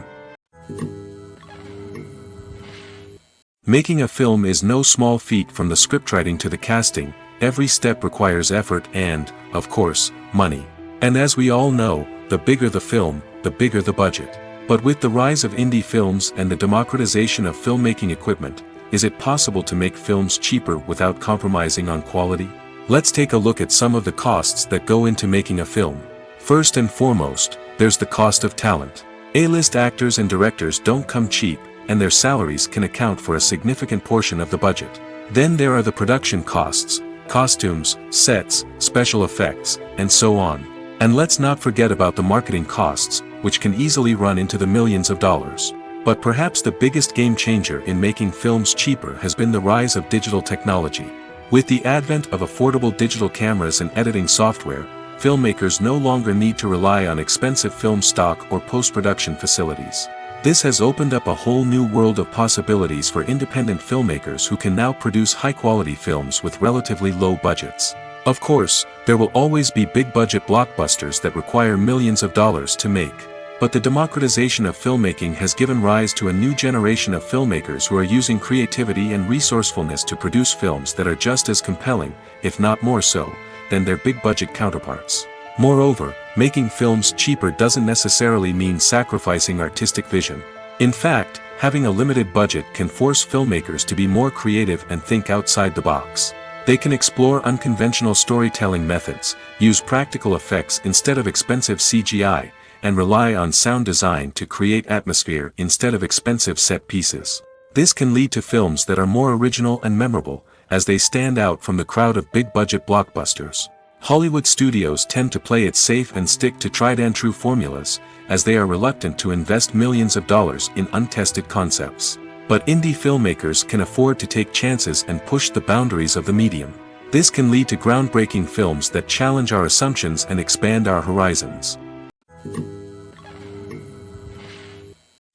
Making a film is no small feat. From the scriptwriting to the casting, every step requires effort and, of course, money. And as we all know, the bigger the film, the bigger the budget. But with the rise of indie films and the democratization of filmmaking equipment, is it possible to make films cheaper without compromising on quality? Let's take a look at some of the costs that go into making a film. First and foremost, there's the cost of talent. A-list actors and directors don't come cheap, and their salaries can account for a significant portion of the budget. Then there are the production costs, costumes, sets, special effects, and so on. And let's not forget about the marketing costs, which can easily run into the millions of dollars. But perhaps the biggest game changer in making films cheaper has been the rise of digital technology. With the advent of affordable digital cameras and editing software, filmmakers no longer need to rely on expensive film stock or post-production facilities. This has opened up a whole new world of possibilities for independent filmmakers who can now produce high-quality films with relatively low budgets. Of course, there will always be big-budget blockbusters that require millions of dollars to make. But the democratization of filmmaking has given rise to a new generation of filmmakers who are using creativity and resourcefulness to produce films that are just as compelling, if not more so, than their big-budget counterparts. Moreover, making films cheaper doesn't necessarily mean sacrificing artistic vision. In fact, having a limited budget can force filmmakers to be more creative and think outside the box. They can explore unconventional storytelling methods, use practical effects instead of expensive CGI, and rely on sound design to create atmosphere instead of expensive set pieces. This can lead to films that are more original and memorable, as they stand out from the crowd of big-budget blockbusters. Hollywood studios tend to play it safe and stick to tried-and-true formulas, as they are reluctant to invest millions of dollars in untested concepts. But indie filmmakers can afford to take chances and push the boundaries of the medium. This can lead to groundbreaking films that challenge our assumptions and expand our horizons.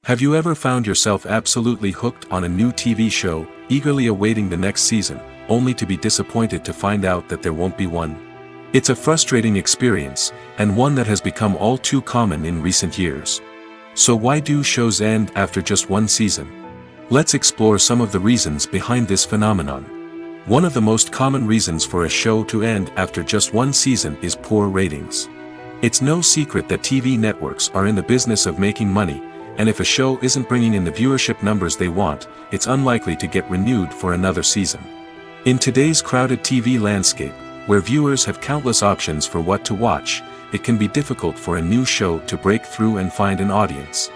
Have you ever found yourself absolutely hooked on a new TV show, eagerly awaiting the next season, only to be disappointed to find out that there won't be one? It's a frustrating experience, and one that has become all too common in recent years. So why do shows end after just one season? Let's explore some of the reasons behind this phenomenon. One of the most common reasons for a show to end after just one season is poor ratings. It's no secret that TV networks are in the business of making money, and if a show isn't bringing in the viewership numbers they want, it's unlikely to get renewed for another season. In today's crowded TV landscape, where viewers have countless options for what to watch, it can be difficult for a new show to break through and find an audience.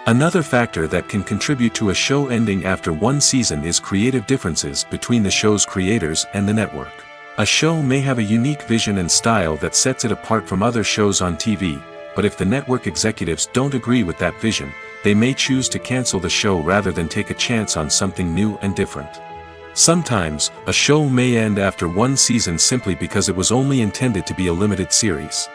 Another factor that can contribute to a show ending after one season is creative differences between the show's creators and the network. A show may have a unique vision and style that sets it apart from other shows on TV, but if the network executives don't agree with that vision, they may choose to cancel the show rather than take a chance on something new and different. Sometimes, a show may end after one season simply because it was only intended to be a limited series.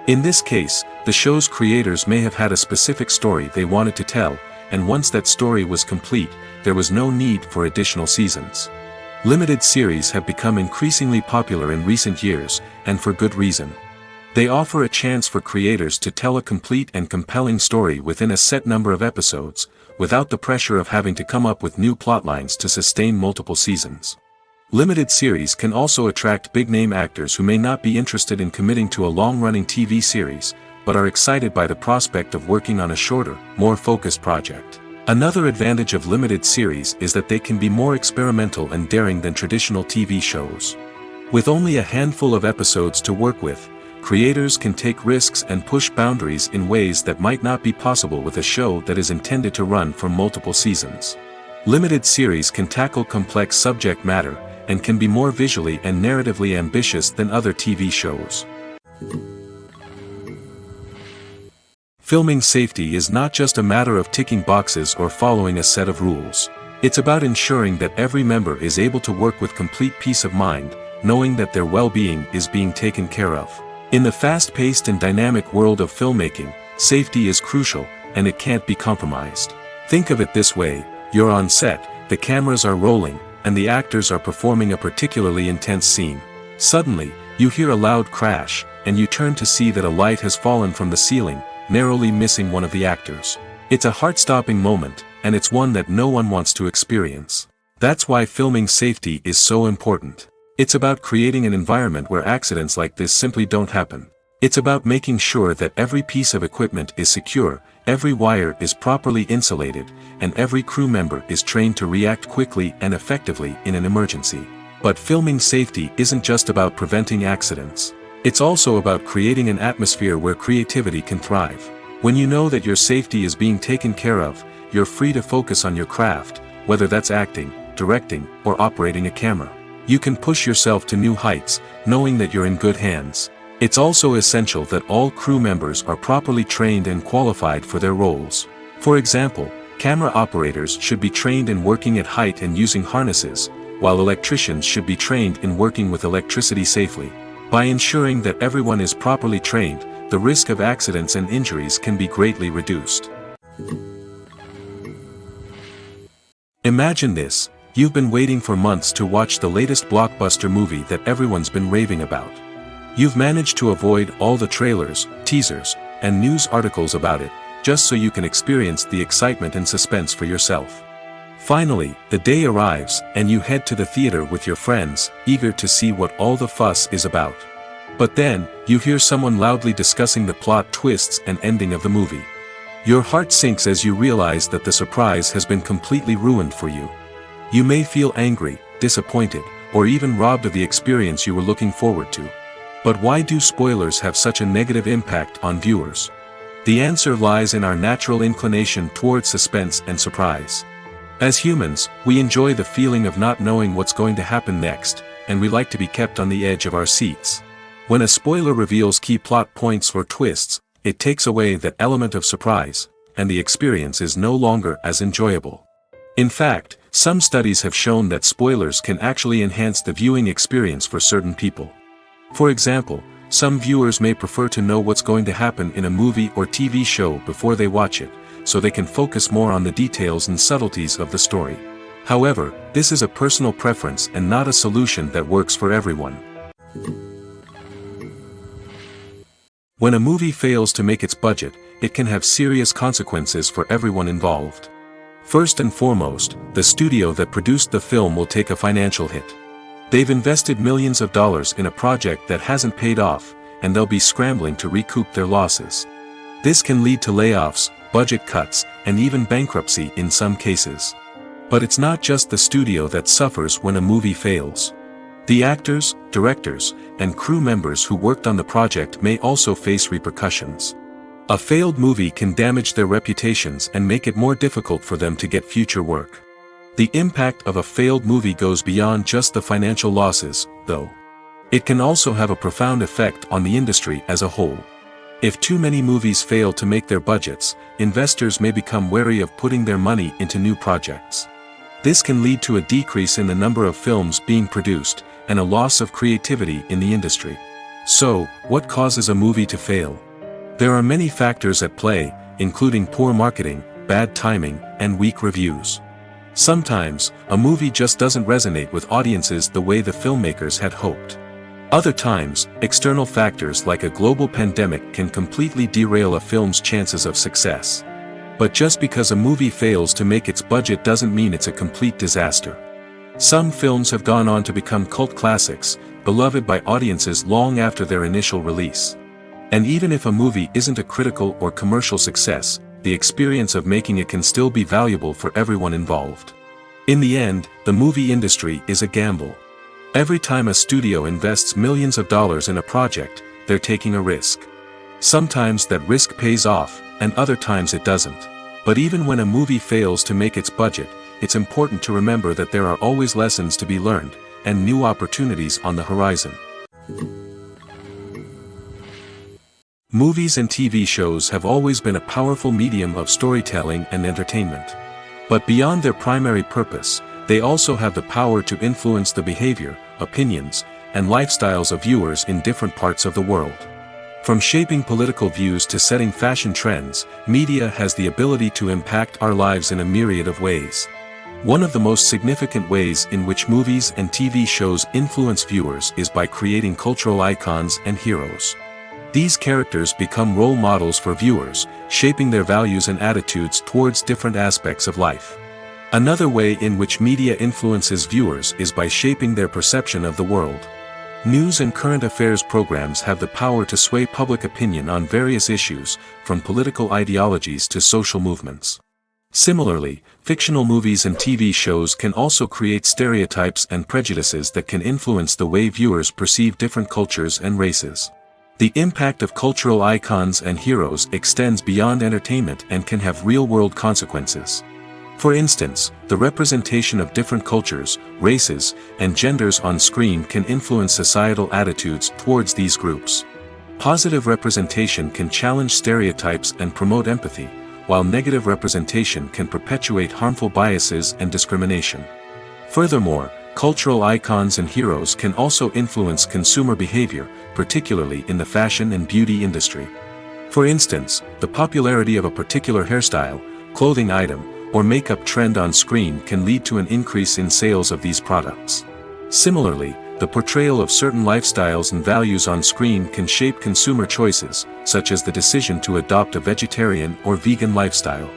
In this case, the show's creators may have had a specific story they wanted to tell, and once that story was complete, there was no need for additional seasons. Limited series have become increasingly popular in recent years, and for good reason. They offer a chance for creators to tell a complete and compelling story within a set number of episodes, without the pressure of having to come up with new plotlines to sustain multiple seasons. Limited series can also attract big-name actors who may not be interested in committing to a long-running TV series, but are excited by the prospect of working on a shorter, more focused project. Another advantage of limited series is that they can be more experimental and daring than traditional TV shows. With only a handful of episodes to work with, creators can take risks and push boundaries in ways that might not be possible with a show that is intended to run for multiple seasons. Limited series can tackle complex subject matter, and can be more visually and narratively ambitious than other TV shows. Filming safety is not just a matter of ticking boxes or following a set of rules. It's about ensuring that every member is able to work with complete peace of mind, knowing that their well-being is being taken care of. In the fast-paced and dynamic world of filmmaking, safety is crucial, and it can't be compromised. Think of it this way: you're on set, the cameras are rolling, and the actors are performing a particularly intense scene. Suddenly, you hear a loud crash, and you turn to see that a light has fallen from the ceiling, narrowly missing one of the actors. It's a heart-stopping moment, and it's one that no one wants to experience. That's why filming safety is so important. It's about creating an environment where accidents like this simply don't happen. It's about making sure that every piece of equipment is secure, every wire is properly insulated, and every crew member is trained to react quickly and effectively in an emergency. But filming safety isn't just about preventing accidents. It's also about creating an atmosphere where creativity can thrive. When you know that your safety is being taken care of, you're free to focus on your craft, whether that's acting, directing, or operating a camera. You can push yourself to new heights, knowing that you're in good hands. It's also essential that all crew members are properly trained and qualified for their roles. For example, camera operators should be trained in working at height and using harnesses, while electricians should be trained in working with electricity safely. By ensuring that everyone is properly trained, the risk of accidents and injuries can be greatly reduced. Imagine this: you've been waiting for months to watch the latest blockbuster movie that everyone's been raving about. You've managed to avoid all the trailers, teasers, and news articles about it, just so you can experience the excitement and suspense for yourself. Finally, the day arrives, and you head to the theater with your friends, eager to see what all the fuss is about. But then, you hear someone loudly discussing the plot twists and ending of the movie. Your heart sinks as you realize that the surprise has been completely ruined for you. You may feel angry, disappointed, or even robbed of the experience you were looking forward to. But why do spoilers have such a negative impact on viewers? The answer lies in our natural inclination towards suspense and surprise. As humans, we enjoy the feeling of not knowing what's going to happen next, and we like to be kept on the edge of our seats. When a spoiler reveals key plot points or twists, it takes away that element of surprise, and the experience is no longer as enjoyable. In fact, some studies have shown that spoilers can actually enhance the viewing experience for certain people. For example, some viewers may prefer to know what's going to happen in a movie or TV show before they watch it, so they can focus more on the details and subtleties of the story. However, this is a personal preference and not a solution that works for everyone. When a movie fails to make its budget, it can have serious consequences for everyone involved. First and foremost, the studio that produced the film will take a financial hit. They've invested millions of dollars in a project that hasn't paid off, and they'll be scrambling to recoup their losses. This can lead to layoffs, budget cuts, and even bankruptcy in some cases. But it's not just the studio that suffers when a movie fails. The actors, directors, and crew members who worked on the project may also face repercussions. A failed movie can damage their reputations and make it more difficult for them to get future work. The impact of a failed movie goes beyond just the financial losses, though. It can also have a profound effect on the industry as a whole. If too many movies fail to make their budgets, investors may become wary of putting their money into new projects. This can lead to a decrease in the number of films being produced, and a loss of creativity in the industry. So, what causes a movie to fail? There are many factors at play, including poor marketing, bad timing, and weak reviews. Sometimes, a movie just doesn't resonate with audiences the way the filmmakers had hoped. Other times, external factors like a global pandemic can completely derail a film's chances of success. But just because a movie fails to make its budget doesn't mean it's a complete disaster. Some films have gone on to become cult classics, beloved by audiences long after their initial release. And even if a movie isn't a critical or commercial success, the experience of making it can still be valuable for everyone involved. In the end, the movie industry is a gamble. Every time a studio invests millions of dollars in a project, they're taking a risk. Sometimes that risk pays off, and other times it doesn't. But even when a movie fails to make its budget, it's important to remember that there are always lessons to be learned, and new opportunities on the horizon. Movies and TV shows have always been a powerful medium of storytelling and entertainment. But beyond their primary purpose, they also have the power to influence the behavior, opinions, and lifestyles of viewers in different parts of the world. From shaping political views to setting fashion trends, media has the ability to impact our lives in a myriad of ways. One of the most significant ways in which movies and TV shows influence viewers is by creating cultural icons and heroes. These characters become role models for viewers, shaping their values and attitudes towards different aspects of life. Another way in which media influences viewers is by shaping their perception of the world. News and current affairs programs have the power to sway public opinion on various issues, from political ideologies to social movements. Similarly, fictional movies and TV shows can also create stereotypes and prejudices that can influence the way viewers perceive different cultures and races. The impact of cultural icons and heroes extends beyond entertainment and can have real-world consequences. For instance, the representation of different cultures, races, and genders on screen can influence societal attitudes towards these groups. Positive representation can challenge stereotypes and promote empathy, while negative representation can perpetuate harmful biases and discrimination. Furthermore, cultural icons and heroes can also influence consumer behavior, particularly in the fashion and beauty industry. For instance, the popularity of a particular hairstyle, clothing item, or makeup trend on screen can lead to an increase in sales of these products. Similarly, the portrayal of certain lifestyles and values on screen can shape consumer choices, such as the decision to adopt a vegetarian or vegan lifestyle.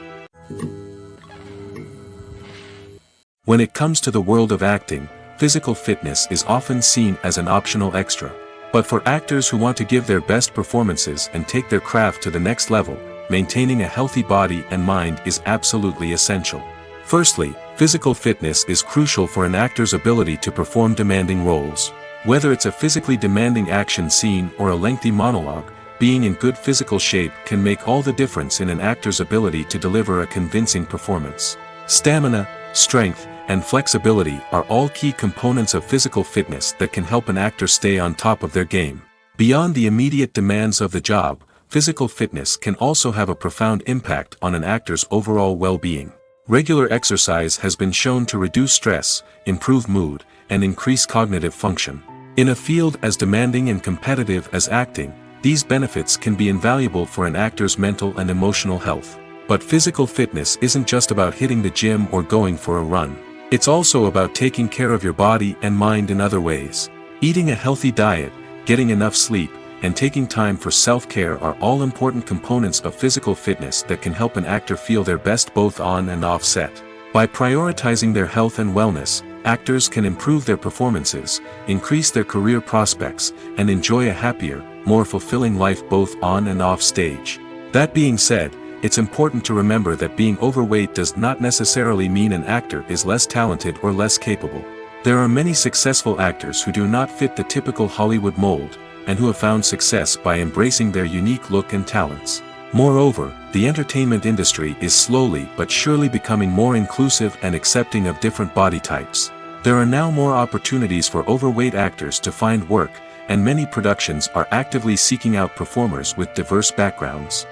When it comes to the world of acting, physical fitness is often seen as an optional extra. But for actors who want to give their best performances and take their craft to the next level, maintaining a healthy body and mind is absolutely essential. Firstly, physical fitness is crucial for an actor's ability to perform demanding roles. Whether it's a physically demanding action scene or a lengthy monologue, being in good physical shape can make all the difference in an actor's ability to deliver a convincing performance. Stamina, strength, and flexibility are all key components of physical fitness that can help an actor stay on top of their game. Beyond the immediate demands of the job, physical fitness can also have a profound impact on an actor's overall well-being. Regular exercise has been shown to reduce stress, improve mood, and increase cognitive function. In a field as demanding and competitive as acting, these benefits can be invaluable for an actor's mental and emotional health. But physical fitness isn't just about hitting the gym or going for a run. It's also about taking care of your body and mind in other ways. Eating a healthy diet, getting enough sleep, and taking time for self-care are all important components of physical fitness that can help an actor feel their best both on and off set. By prioritizing their health and wellness, actors can improve their performances, increase their career prospects, and enjoy a happier, more fulfilling life both on and off stage. That being said, it's important to remember that being overweight does not necessarily mean an actor is less talented or less capable. There are many successful actors who do not fit the typical Hollywood mold, and who have found success by embracing their unique look and talents. Moreover, the entertainment industry is slowly but surely becoming more inclusive and accepting of different body types. There are now more opportunities for overweight actors to find work, and many productions are actively seeking out performers with diverse backgrounds.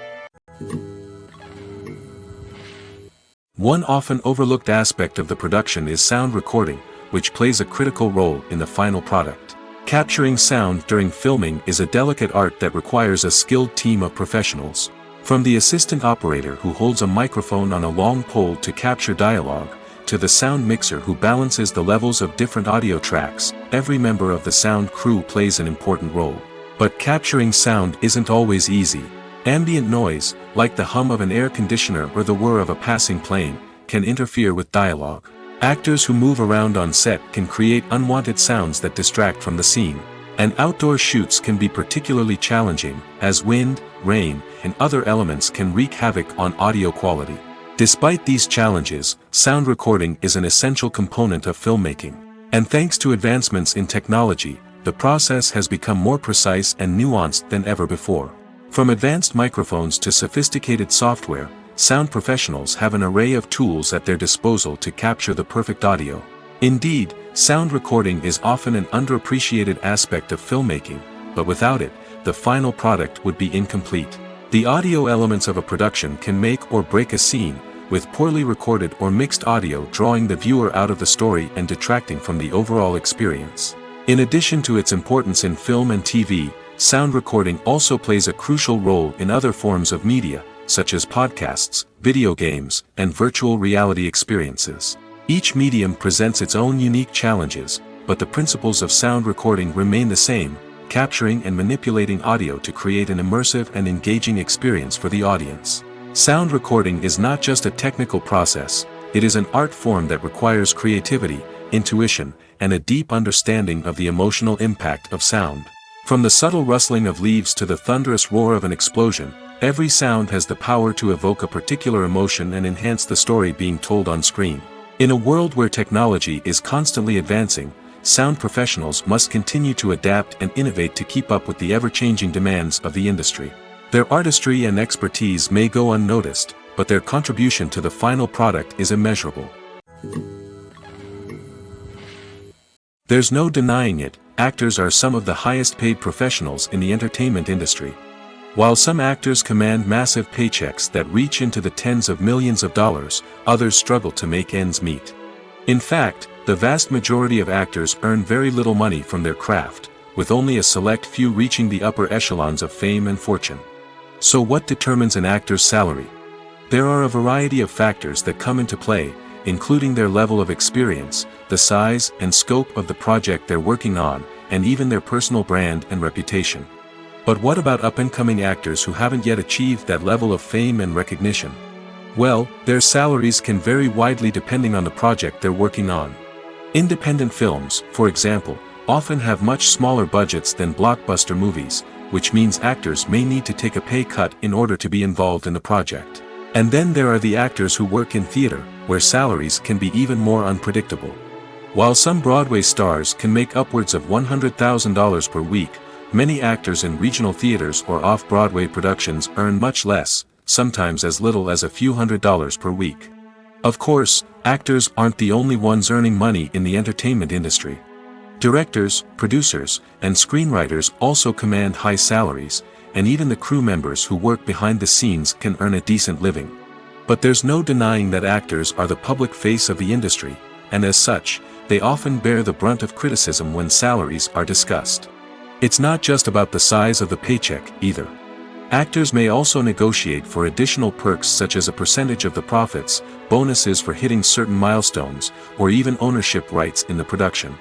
One often overlooked aspect of the production is sound recording, which plays a critical role in the final product. Capturing sound during filming is a delicate art that requires a skilled team of professionals. From the assistant operator who holds a microphone on a long pole to capture dialogue, to the sound mixer who balances the levels of different audio tracks, every member of the sound crew plays an important role. But capturing sound isn't always easy. Ambient noise, like the hum of an air conditioner or the whir of a passing plane, can interfere with dialogue. Actors who move around on set can create unwanted sounds that distract from the scene. And outdoor shoots can be particularly challenging, as wind, rain, and other elements can wreak havoc on audio quality. Despite these challenges, sound recording is an essential component of filmmaking. And thanks to advancements in technology, the process has become more precise and nuanced than ever before. From advanced microphones to sophisticated software, sound professionals have an array of tools at their disposal to capture the perfect audio. Indeed, sound recording is often an underappreciated aspect of filmmaking, but without it, the final product would be incomplete. The audio elements of a production can make or break a scene, with poorly recorded or mixed audio drawing the viewer out of the story and detracting from the overall experience. In addition to its importance in film and TV, sound recording also plays a crucial role in other forms of media, such as podcasts, video games, and virtual reality experiences. Each medium presents its own unique challenges, but the principles of sound recording remain the same, capturing and manipulating audio to create an immersive and engaging experience for the audience. Sound recording is not just a technical process, it is an art form that requires creativity, intuition, and a deep understanding of the emotional impact of sound. From the subtle rustling of leaves to the thunderous roar of an explosion, every sound has the power to evoke a particular emotion and enhance the story being told on screen. In a world where technology is constantly advancing, sound professionals must continue to adapt and innovate to keep up with the ever-changing demands of the industry. Their artistry and expertise may go unnoticed, but their contribution to the final product is immeasurable. There's no denying it, actors are some of the highest-paid professionals in the entertainment industry. While some actors command massive paychecks that reach into the tens of millions of dollars, others struggle to make ends meet. In fact, the vast majority of actors earn very little money from their craft, with only a select few reaching the upper echelons of fame and fortune. So what determines an actor's salary? There are a variety of factors that come into play, including their level of experience, the size and scope of the project they're working on, and even their personal brand and reputation. But what about up-and-coming actors who haven't yet achieved that level of fame and recognition? Well, their salaries can vary widely depending on the project they're working on. Independent films, for example, often have much smaller budgets than blockbuster movies, which means actors may need to take a pay cut in order to be involved in the project. And then there are the actors who work in theater, where salaries can be even more unpredictable. While some Broadway stars can make upwards of $100,000 per week, many actors in regional theaters or off-Broadway productions earn much less, sometimes as little as a few $100s per week. Of course, actors aren't the only ones earning money in the entertainment industry. Directors, producers, and screenwriters also command high salaries, and even the crew members who work behind the scenes can earn a decent living. But there's no denying that actors are the public face of the industry, and as such, they often bear the brunt of criticism when salaries are discussed. It's not just about the size of the paycheck, either. Actors may also negotiate for additional perks such as a percentage of the profits, bonuses for hitting certain milestones, or even ownership rights in the production.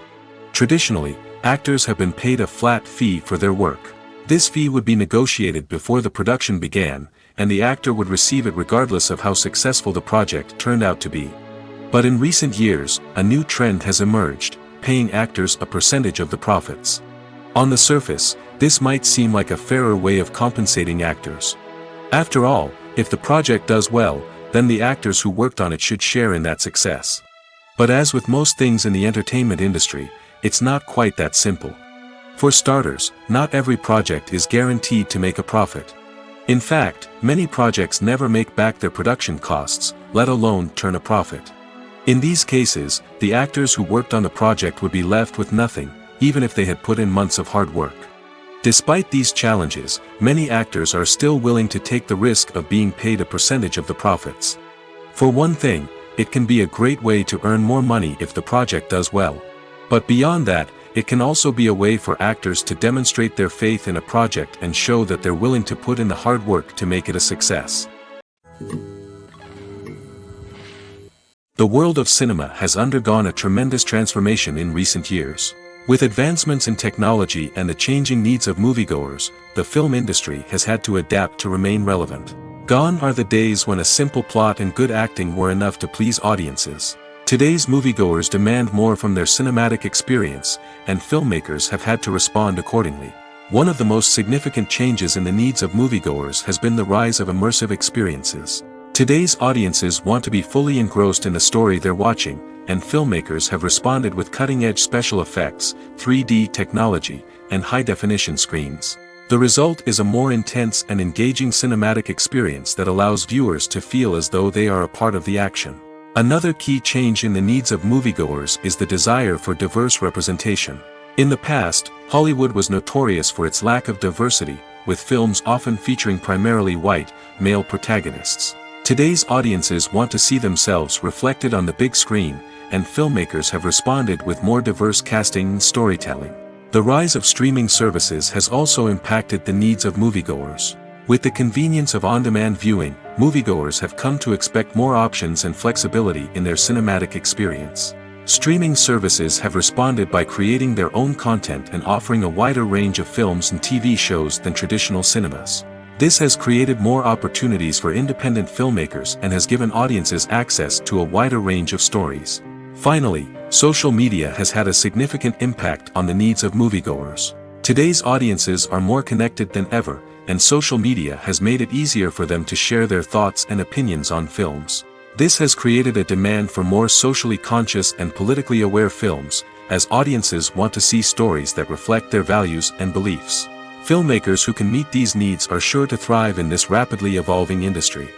Traditionally, actors have been paid a flat fee for their work. This fee would be negotiated before the production began, and the actor would receive it regardless of how successful the project turned out to be. But in recent years, a new trend has emerged, paying actors a percentage of the profits. On the surface, this might seem like a fairer way of compensating actors. After all, if the project does well, then the actors who worked on it should share in that success. But as with most things in the entertainment industry, it's not quite that simple. For starters, not every project is guaranteed to make a profit. In fact, many projects never make back their production costs, let alone turn a profit. In these cases, the actors who worked on the project would be left with nothing, even if they had put in months of hard work. Despite these challenges, many actors are still willing to take the risk of being paid a percentage of the profits. For one thing, it can be a great way to earn more money if the project does well. But beyond that, it can also be a way for actors to demonstrate their faith in a project and show that they're willing to put in the hard work to make it a success. The world of cinema has undergone a tremendous transformation in recent years. With advancements in technology and the changing needs of moviegoers, the film industry has had to adapt to remain relevant. Gone are the days when a simple plot and good acting were enough to please audiences. Today's moviegoers demand more from their cinematic experience, and filmmakers have had to respond accordingly. One of the most significant changes in the needs of moviegoers has been the rise of immersive experiences. Today's audiences want to be fully engrossed in the story they're watching, and filmmakers have responded with cutting-edge special effects, 3D technology, and high-definition screens. The result is a more intense and engaging cinematic experience that allows viewers to feel as though they are a part of the action. Another key change in the needs of moviegoers is the desire for diverse representation. In the past, Hollywood was notorious for its lack of diversity, with films often featuring primarily white, male protagonists. Today's audiences want to see themselves reflected on the big screen, and filmmakers have responded with more diverse casting and storytelling. The rise of streaming services has also impacted the needs of moviegoers. With the convenience of on-demand viewing, moviegoers have come to expect more options and flexibility in their cinematic experience. Streaming services have responded by creating their own content and offering a wider range of films and TV shows than traditional cinemas. This has created more opportunities for independent filmmakers and has given audiences access to a wider range of stories. Finally, social media has had a significant impact on the needs of moviegoers. Today's audiences are more connected than ever, and social media has made it easier for them to share their thoughts and opinions on films. This has created a demand for more socially conscious and politically aware films, as audiences want to see stories that reflect their values and beliefs. Filmmakers who can meet these needs are sure to thrive in this rapidly evolving industry.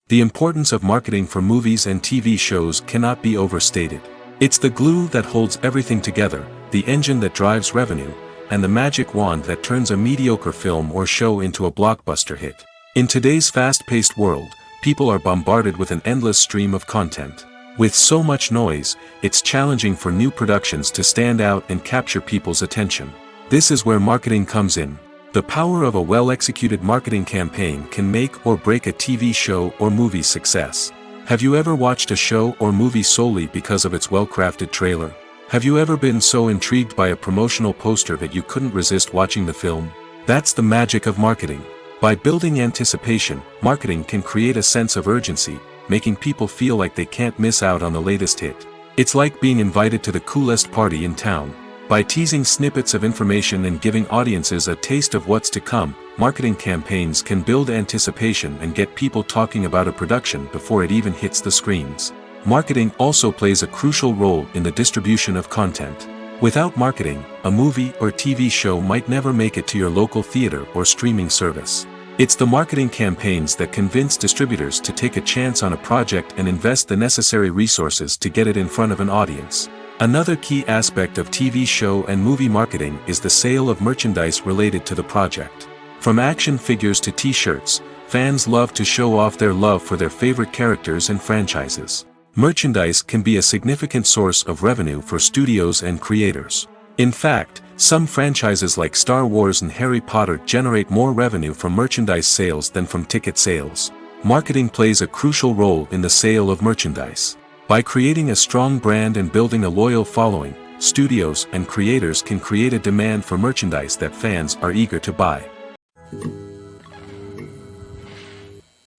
The importance of marketing for movies and TV shows cannot be overstated. It's the glue that holds everything together, the engine that drives revenue, and the magic wand that turns a mediocre film or show into a blockbuster hit. In today's fast-paced world, people are bombarded with an endless stream of content. With so much noise, it's challenging for new productions to stand out and capture people's attention. This is where marketing comes in. The power of a well-executed marketing campaign can make or break a TV show or movie's success. Have you ever watched a show or movie solely because of its well-crafted trailer? Have you ever been so intrigued by a promotional poster that you couldn't resist watching the film? That's the magic of marketing. By building anticipation, marketing can create a sense of urgency, making people feel like they can't miss out on the latest hit. It's like being invited to the coolest party in town. By teasing snippets of information and giving audiences a taste of what's to come, marketing campaigns can build anticipation and get people talking about a production before it even hits the screens. Marketing also plays a crucial role in the distribution of content. Without marketing, a movie or TV show might never make it to your local theater or streaming service. It's the marketing campaigns that convince distributors to take a chance on a project and invest the necessary resources to get it in front of an audience. Another key aspect of TV show and movie marketing is the sale of merchandise related to the project. From action figures to t-shirts, fans love to show off their love for their favorite characters and franchises. Merchandise can be a significant source of revenue for studios and creators. In fact, some franchises like Star Wars and Harry Potter generate more revenue from merchandise sales than from ticket sales. Marketing plays a crucial role in the sale of merchandise. By creating a strong brand and building a loyal following, studios and creators can create a demand for merchandise that fans are eager to buy.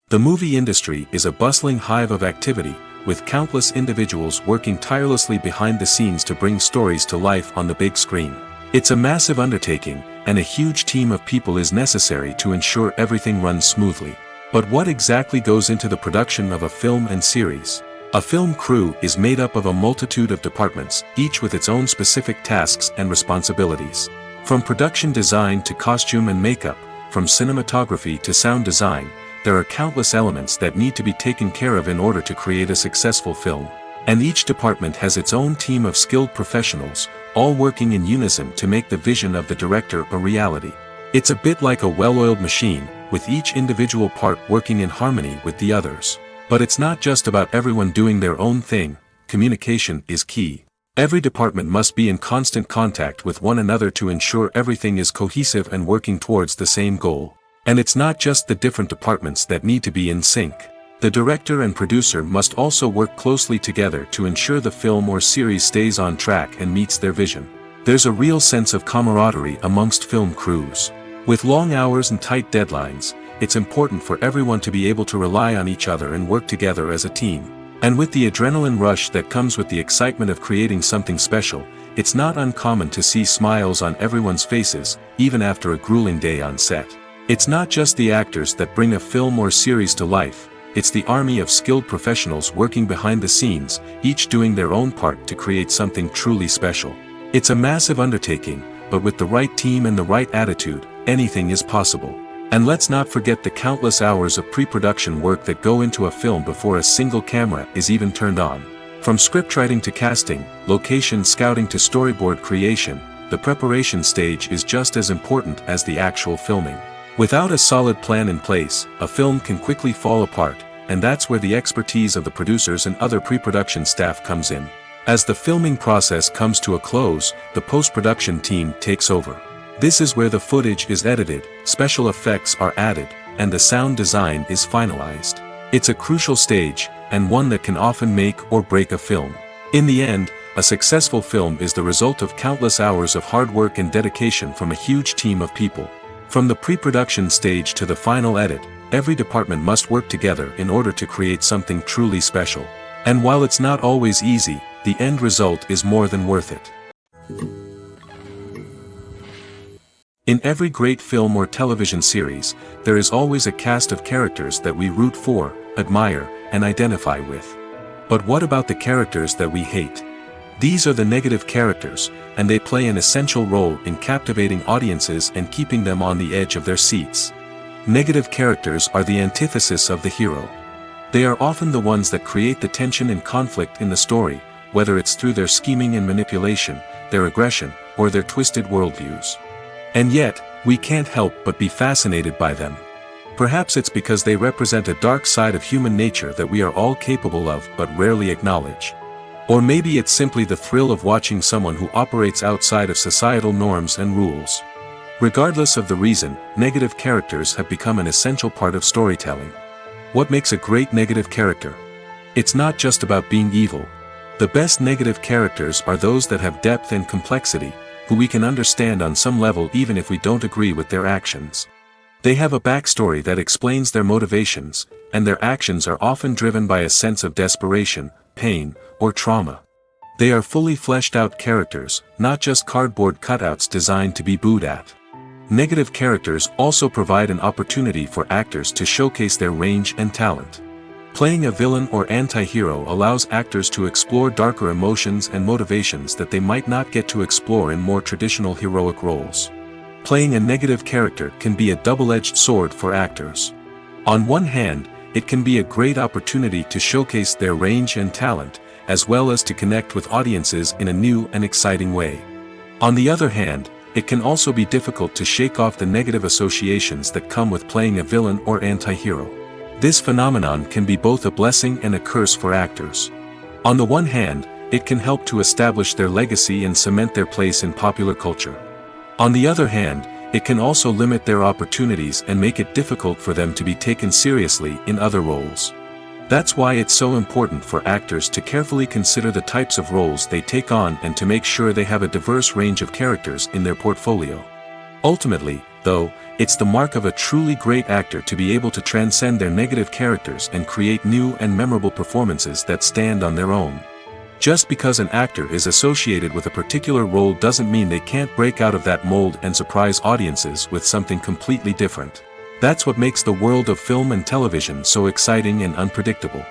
The movie industry is a bustling hive of activity, with countless individuals working tirelessly behind the scenes to bring stories to life on the big screen. It's a massive undertaking, and a huge team of people is necessary to ensure everything runs smoothly. But what exactly goes into the production of a film and series? A film crew is made up of a multitude of departments, each with its own specific tasks and responsibilities. From production design to costume and makeup, from cinematography to sound design, there are countless elements that need to be taken care of in order to create a successful film. And each department has its own team of skilled professionals, all working in unison to make the vision of the director a reality. It's a bit like a well-oiled machine, with each individual part working in harmony with the others. But it's not just about everyone doing their own thing. Communication is key. Every department must be in constant contact with one another to ensure everything is cohesive and working towards the same goal. And it's not just the different departments that need to be in sync. The director and producer must also work closely together to ensure the film or series stays on track and meets their vision. There's a real sense of camaraderie amongst film crews. With long hours and tight deadlines, it's important for everyone to be able to rely on each other and work together as a team. And with the adrenaline rush that comes with the excitement of creating something special, it's not uncommon to see smiles on everyone's faces, even after a grueling day on set. It's not just the actors that bring a film or series to life, it's the army of skilled professionals working behind the scenes, each doing their own part to create something truly special. It's a massive undertaking, but with the right team and the right attitude, anything is possible. And let's not forget the countless hours of pre-production work that go into a film before a single camera is even turned on. From scriptwriting to casting, location scouting to storyboard creation, the preparation stage is just as important as the actual filming. Without a solid plan in place, a film can quickly fall apart, and that's where the expertise of the producers and other pre-production staff comes in. As the filming process comes to a close, the post-production team takes over. This is where the footage is edited, special effects are added, and the sound design is finalized. It's a crucial stage, and one that can often make or break a film. In the end, a successful film is the result of countless hours of hard work and dedication from a huge team of people. From the pre-production stage to the final edit, every department must work together in order to create something truly special. And while it's not always easy, the end result is more than worth it. In every great film or television series, there is always a cast of characters that we root for, admire, and identify with. But what about the characters that we hate? These are the negative characters, and they play an essential role in captivating audiences and keeping them on the edge of their seats. Negative characters are the antithesis of the hero. They are often the ones that create the tension and conflict in the story, whether it's through their scheming and manipulation, their aggression, or their twisted worldviews. And yet, we can't help but be fascinated by them. Perhaps it's because they represent a dark side of human nature that we are all capable of but rarely acknowledge. Or maybe it's simply the thrill of watching someone who operates outside of societal norms and rules. Regardless of the reason, negative characters have become an essential part of storytelling. What makes a great negative character? It's not just about being evil. The best negative characters are those that have depth and complexity, who we can understand on some level even if we don't agree with their actions. They have a backstory that explains their motivations, and their actions are often driven by a sense of desperation, pain, or trauma. They are fully fleshed out characters, not just cardboard cutouts designed to be booed at. Negative characters also provide an opportunity for actors to showcase their range and talent. Playing a villain or anti-hero allows actors to explore darker emotions and motivations that they might not get to explore in more traditional heroic roles. Playing a negative character can be a double-edged sword for actors. On one hand, it can be a great opportunity to showcase their range and talent, as well as to connect with audiences in a new and exciting way. On the other hand, it can also be difficult to shake off the negative associations that come with playing a villain or anti-hero. This phenomenon can be both a blessing and a curse for actors. On the one hand, it can help to establish their legacy and cement their place in popular culture. On the other hand, it can also limit their opportunities and make it difficult for them to be taken seriously in other roles. That's why it's so important for actors to carefully consider the types of roles they take on and to make sure they have a diverse range of characters in their portfolio. Ultimately, though, it's the mark of a truly great actor to be able to transcend their negative characters and create new and memorable performances that stand on their own. Just because an actor is associated with a particular role doesn't mean they can't break out of that mold and surprise audiences with something completely different. That's what makes the world of film and television so exciting and unpredictable.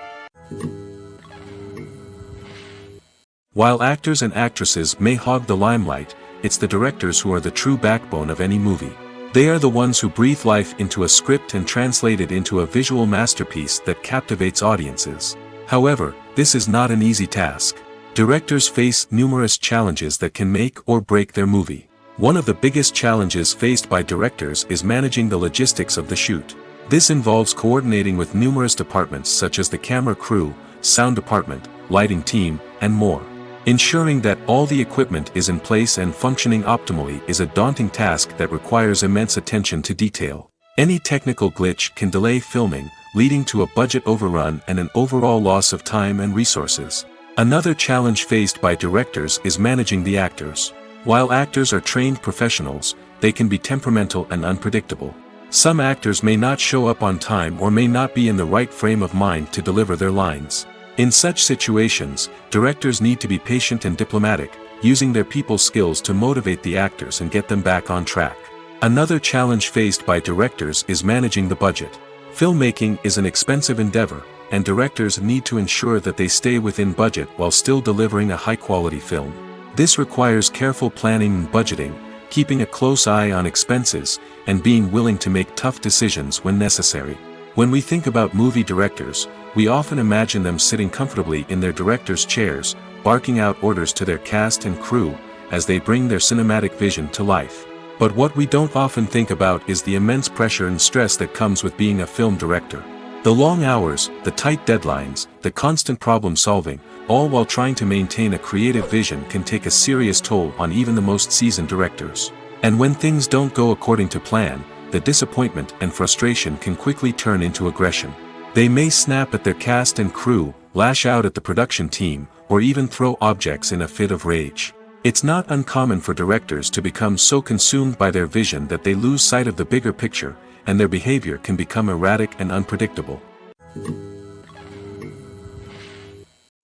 While actors and actresses may hog the limelight, it's the directors who are the true backbone of any movie. They are the ones who breathe life into a script and translate it into a visual masterpiece that captivates audiences. However, this is not an easy task. Directors face numerous challenges that can make or break their movie. One of the biggest challenges faced by directors is managing the logistics of the shoot. This involves coordinating with numerous departments such as the camera crew, sound department, lighting team, and more. Ensuring that all the equipment is in place and functioning optimally is a daunting task that requires immense attention to detail. Any technical glitch can delay filming, leading to a budget overrun and an overall loss of time and resources. Another challenge faced by directors is managing the actors. While actors are trained professionals, they can be temperamental and unpredictable. Some actors may not show up on time or may not be in the right frame of mind to deliver their lines. In such situations, directors need to be patient and diplomatic, using their people skills to motivate the actors and get them back on track. Another challenge faced by directors is managing the budget. Filmmaking is an expensive endeavor, and directors need to ensure that they stay within budget while still delivering a high-quality film. This requires careful planning and budgeting, keeping a close eye on expenses, and being willing to make tough decisions when necessary. When we think about movie directors, we often imagine them sitting comfortably in their director's chairs, barking out orders to their cast and crew, as they bring their cinematic vision to life. But what we don't often think about is the immense pressure and stress that comes with being a film director. The long hours, the tight deadlines, the constant problem solving, all while trying to maintain a creative vision can take a serious toll on even the most seasoned directors. And when things don't go according to plan, the disappointment and frustration can quickly turn into aggression. They may snap at their cast and crew, lash out at the production team, or even throw objects in a fit of rage. It's not uncommon for directors to become so consumed by their vision that they lose sight of the bigger picture, and their behavior can become erratic and unpredictable.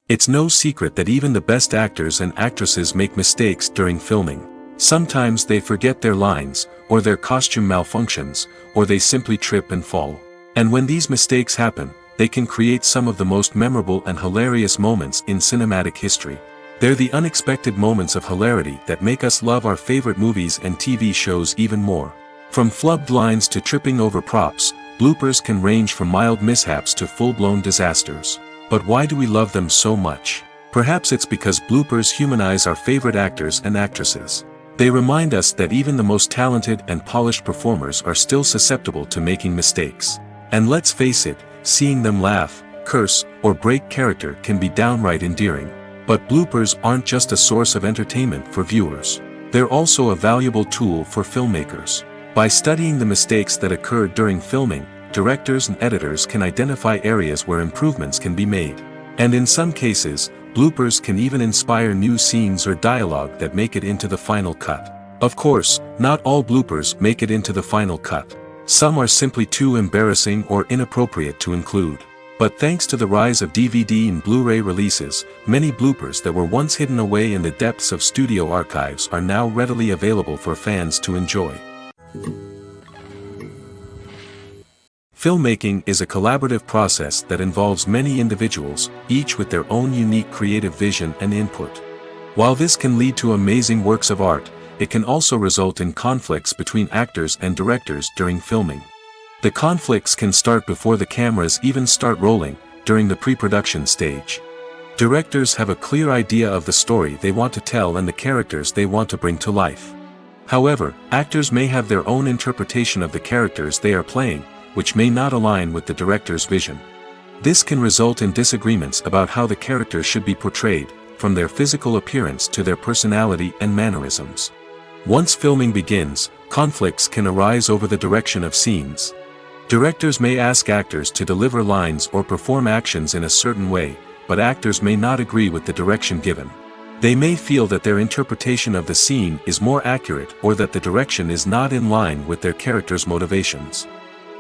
It's no secret that even the best actors and actresses make mistakes during filming. Sometimes they forget their lines, or their costume malfunctions, or they simply trip and fall. And when these mistakes happen, they can create some of the most memorable and hilarious moments in cinematic history. They're the unexpected moments of hilarity that make us love our favorite movies and TV shows even more. From flubbed lines to tripping over props, bloopers can range from mild mishaps to full-blown disasters. But why do we love them so much? Perhaps it's because bloopers humanize our favorite actors and actresses. They remind us that even the most talented and polished performers are still susceptible to making mistakes. And let's face it, seeing them laugh, curse, or break character can be downright endearing. But bloopers aren't just a source of entertainment for viewers. They're also a valuable tool for filmmakers. By studying the mistakes that occurred during filming, directors and editors can identify areas where improvements can be made. And in some cases, bloopers can even inspire new scenes or dialogue that make it into the final cut. Of course, not all bloopers make it into the final cut. Some are simply too embarrassing or inappropriate to include. But thanks to the rise of DVD and Blu-ray releases, many bloopers that were once hidden away in the depths of studio archives are now readily available for fans to enjoy. Filmmaking is a collaborative process that involves many individuals, each with their own unique creative vision and input. While this can lead to amazing works of art, it can also result in conflicts between actors and directors during filming. The conflicts can start before the cameras even start rolling, during the pre-production stage. Directors have a clear idea of the story they want to tell and the characters they want to bring to life. However, actors may have their own interpretation of the characters they are playing, which may not align with the director's vision. This can result in disagreements about how the characters should be portrayed, from their physical appearance to their personality and mannerisms. Once filming begins, conflicts can arise over the direction of scenes. Directors may ask actors to deliver lines or perform actions in a certain way, but actors may not agree with the direction given. They may feel that their interpretation of the scene is more accurate or that the direction is not in line with their character's motivations.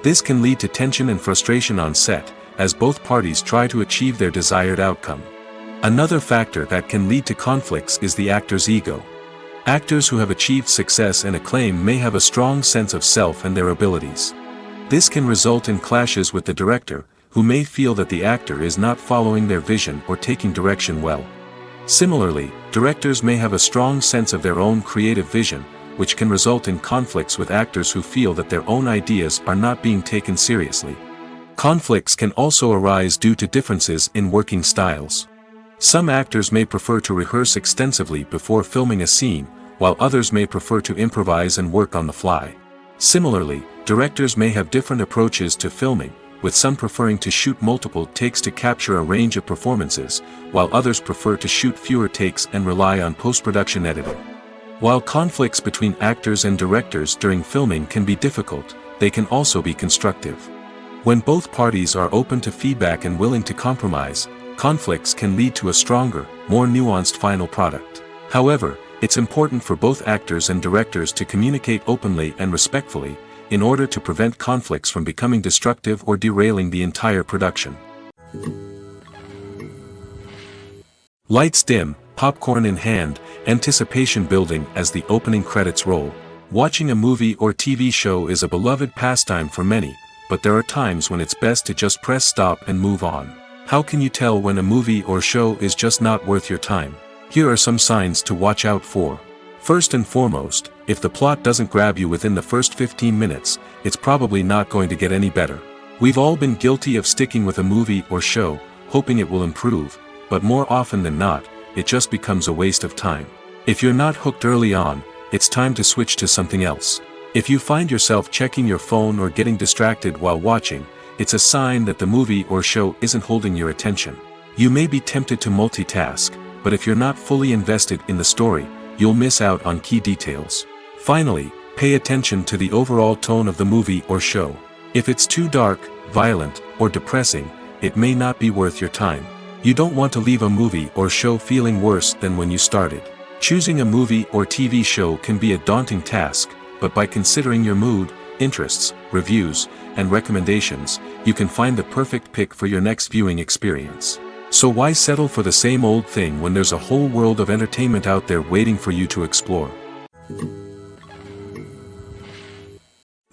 This can lead to tension and frustration on set, as both parties try to achieve their desired outcome. Another factor that can lead to conflicts is the actor's ego. Actors who have achieved success and acclaim may have a strong sense of self and their abilities. This can result in clashes with the director, who may feel that the actor is not following their vision or taking direction well. Similarly, directors may have a strong sense of their own creative vision, which can result in conflicts with actors who feel that their own ideas are not being taken seriously. Conflicts can also arise due to differences in working styles. Some actors may prefer to rehearse extensively before filming a scene, while others may prefer to improvise and work on the fly. Similarly, directors may have different approaches to filming, with some preferring to shoot multiple takes to capture a range of performances, while others prefer to shoot fewer takes and rely on post-production editing. While conflicts between actors and directors during filming can be difficult, they can also be constructive. When both parties are open to feedback and willing to compromise, conflicts can lead to a stronger, more nuanced final product. However, it's important for both actors and directors to communicate openly and respectfully, in order to prevent conflicts from becoming destructive or derailing the entire production. Lights dim, popcorn in hand, anticipation building as the opening credits roll. Watching a movie or TV show is a beloved pastime for many, but there are times when it's best to just press stop and move on. How can you tell when a movie or show is just not worth your time? Here are some signs to watch out for. First and foremost, if the plot doesn't grab you within the first 15 minutes, it's probably not going to get any better. We've all been guilty of sticking with a movie or show, hoping it will improve, but more often than not, it just becomes a waste of time. If you're not hooked early on, it's time to switch to something else. If you find yourself checking your phone or getting distracted while watching, it's a sign that the movie or show isn't holding your attention. You may be tempted to multitask, but if you're not fully invested in the story, you'll miss out on key details. Finally, pay attention to the overall tone of the movie or show. If it's too dark, violent, or depressing, it may not be worth your time. You don't want to leave a movie or show feeling worse than when you started. Choosing a movie or TV show can be a daunting task, but by considering your mood, interests, reviews, and recommendations, you can find the perfect pick for your next viewing experience. So why settle for the same old thing when there's a whole world of entertainment out there waiting for you to explore?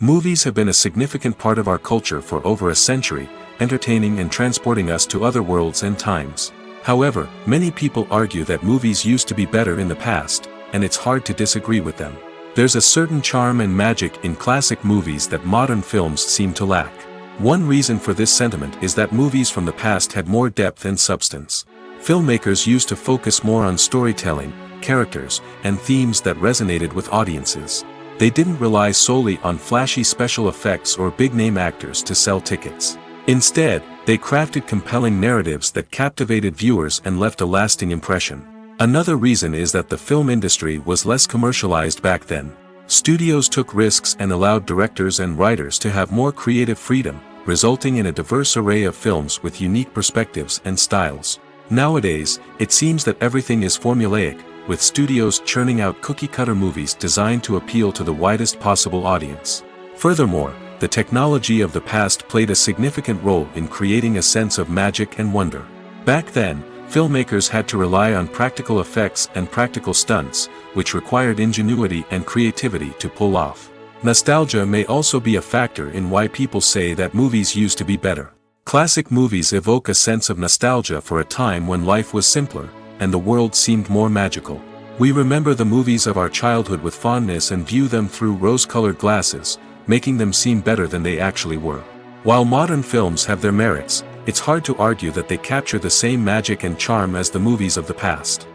Movies have been a significant part of our culture for over a century, entertaining and transporting us to other worlds and times. However, many people argue that movies used to be better in the past, and it's hard to disagree with them. There's a certain charm and magic in classic movies that modern films seem to lack. One reason for this sentiment is that movies from the past had more depth and substance. Filmmakers used to focus more on storytelling, characters, and themes that resonated with audiences. They didn't rely solely on flashy special effects or big-name actors to sell tickets. Instead, they crafted compelling narratives that captivated viewers and left a lasting impression. Another reason is that the film industry was less commercialized back then. Studios took risks and allowed directors and writers to have more creative freedom, resulting in a diverse array of films with unique perspectives and styles. Nowadays, it seems that everything is formulaic, with studios churning out cookie-cutter movies designed to appeal to the widest possible audience. Furthermore, the technology of the past played a significant role in creating a sense of magic and wonder. Back then, filmmakers had to rely on practical effects and practical stunts, which required ingenuity and creativity to pull off. Nostalgia may also be a factor in why people say that movies used to be better. Classic movies evoke a sense of nostalgia for a time when life was simpler, and the world seemed more magical. We remember the movies of our childhood with fondness and view them through rose-colored glasses, making them seem better than they actually were. While modern films have their merits, it's hard to argue that they capture the same magic and charm as the movies of the past.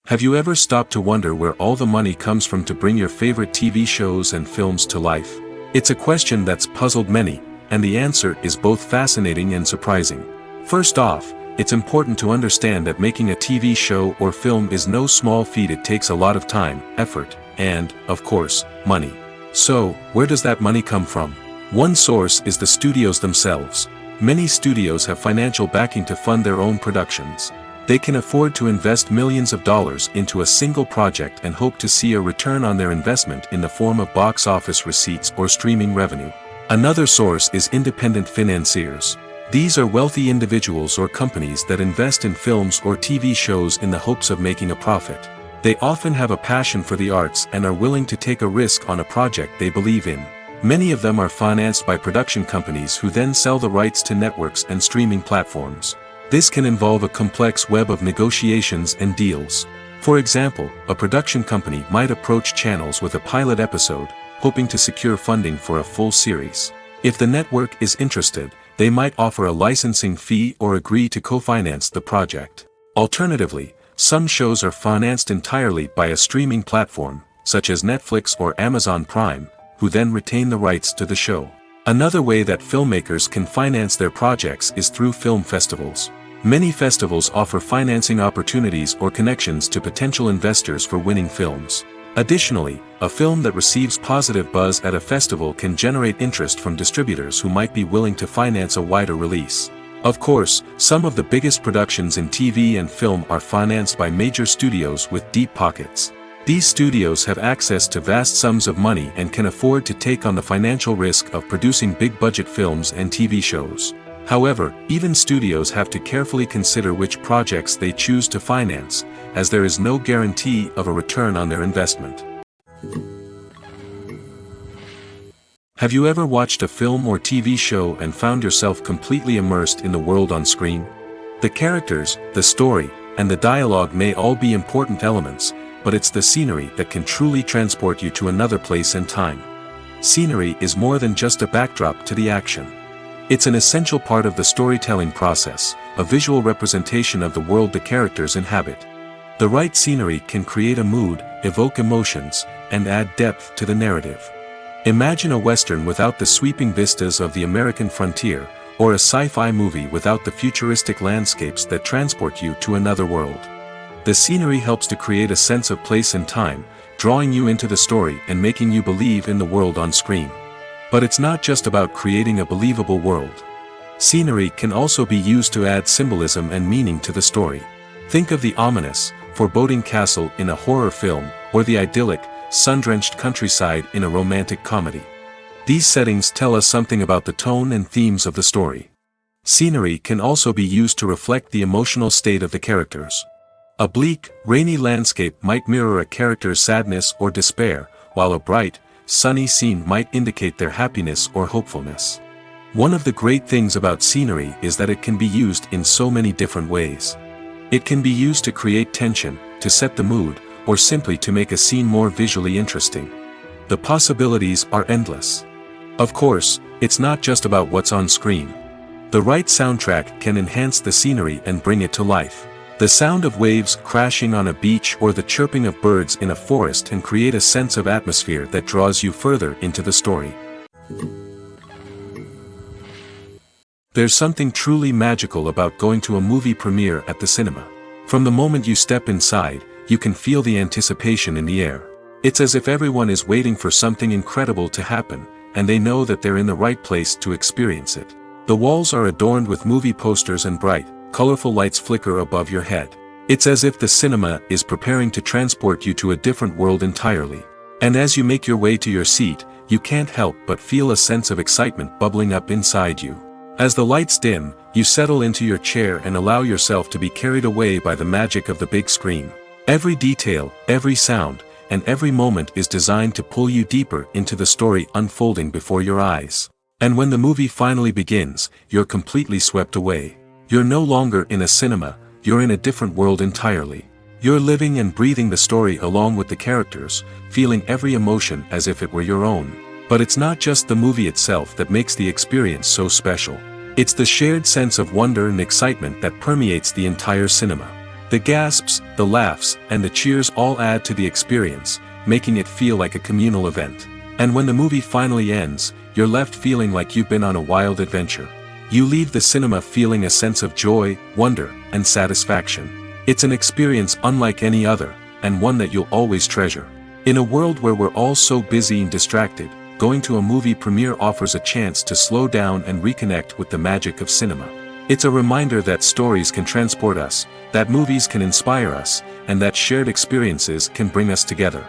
Have you ever stopped to wonder where all the money comes from to bring your favorite TV shows and films to life? It's a question that's puzzled many, and the answer is both fascinating and surprising. First off, it's important to understand that making a TV show or film is no small feat. It takes a lot of time, effort, and, of course, money. So, where does that money come from? One source is the studios themselves. Many studios have financial backing to fund their own productions. They can afford to invest millions of dollars into a single project and hope to see a return on their investment in the form of box office receipts or streaming revenue. Another source is independent financiers. These are wealthy individuals or companies that invest in films or TV shows in the hopes of making a profit. They often have a passion for the arts and are willing to take a risk on a project they believe in. Many of them are financed by production companies who then sell the rights to networks and streaming platforms. This can involve a complex web of negotiations and deals. For example, a production company might approach channels with a pilot episode, hoping to secure funding for a full series. If the network is interested, they might offer a licensing fee or agree to co-finance the project. Alternatively, some shows are financed entirely by a streaming platform, such as Netflix or Amazon Prime, who then retain the rights to the show. Another way that filmmakers can finance their projects is through film festivals. Many festivals offer financing opportunities or connections to potential investors for winning films. Additionally, a film that receives positive buzz at a festival can generate interest from distributors who might be willing to finance a wider release. Of course, some of the biggest productions in TV and film are financed by major studios with deep pockets. These studios have access to vast sums of money and can afford to take on the financial risk of producing big-budget films and TV shows. However, even studios have to carefully consider which projects they choose to finance, as there is no guarantee of a return on their investment. Have you ever watched a film or TV show and found yourself completely immersed in the world on screen? The characters, the story, and the dialogue may all be important elements, but it's the scenery that can truly transport you to another place and time. Scenery is more than just a backdrop to the action. It's an essential part of the storytelling process, a visual representation of the world the characters inhabit. The right scenery can create a mood, evoke emotions, and add depth to the narrative. Imagine a Western without the sweeping vistas of the American frontier, or a sci-fi movie without the futuristic landscapes that transport you to another world. The scenery helps to create a sense of place and time, drawing you into the story and making you believe in the world on screen. But it's not just about creating a believable world. Scenery can also be used to add symbolism and meaning to the story. Think of the ominous, foreboding castle in a horror film, or the idyllic, sun-drenched countryside in a romantic comedy. These settings tell us something about the tone and themes of the story. Scenery can also be used to reflect the emotional state of the characters. A bleak, rainy landscape might mirror a character's sadness or despair, while a bright, sunny scene might indicate their happiness or hopefulness. One of the great things about scenery is that it can be used in so many different ways. It can be used to create tension, to set the mood, or simply to make a scene more visually interesting. The possibilities are endless. Of course, it's not just about what's on screen. The right soundtrack can enhance the scenery and bring it to life. The sound of waves crashing on a beach or the chirping of birds in a forest can create a sense of atmosphere that draws you further into the story. There's something truly magical about going to a movie premiere at the cinema. From the moment you step inside, you can feel the anticipation in the air. It's as if everyone is waiting for something incredible to happen, and they know that they're in the right place to experience it. The walls are adorned with movie posters and bright, colorful lights flicker above your head. It's as if the cinema is preparing to transport you to a different world entirely. And as you make your way to your seat, you can't help but feel a sense of excitement bubbling up inside you. As the lights dim, you settle into your chair and allow yourself to be carried away by the magic of the big screen. Every detail, every sound, and every moment is designed to pull you deeper into the story unfolding before your eyes. And when the movie finally begins, you're completely swept away. You're no longer in a cinema, you're in a different world entirely. You're living and breathing the story along with the characters, feeling every emotion as if it were your own. But it's not just the movie itself that makes the experience so special. It's the shared sense of wonder and excitement that permeates the entire cinema. The gasps, the laughs, and the cheers all add to the experience, making it feel like a communal event. And when the movie finally ends, you're left feeling like you've been on a wild adventure. You leave the cinema feeling a sense of joy, wonder, and satisfaction. It's an experience unlike any other, and one that you'll always treasure. In a world where we're all so busy and distracted, going to a movie premiere offers a chance to slow down and reconnect with the magic of cinema. It's a reminder that stories can transport us, that movies can inspire us, and that shared experiences can bring us together.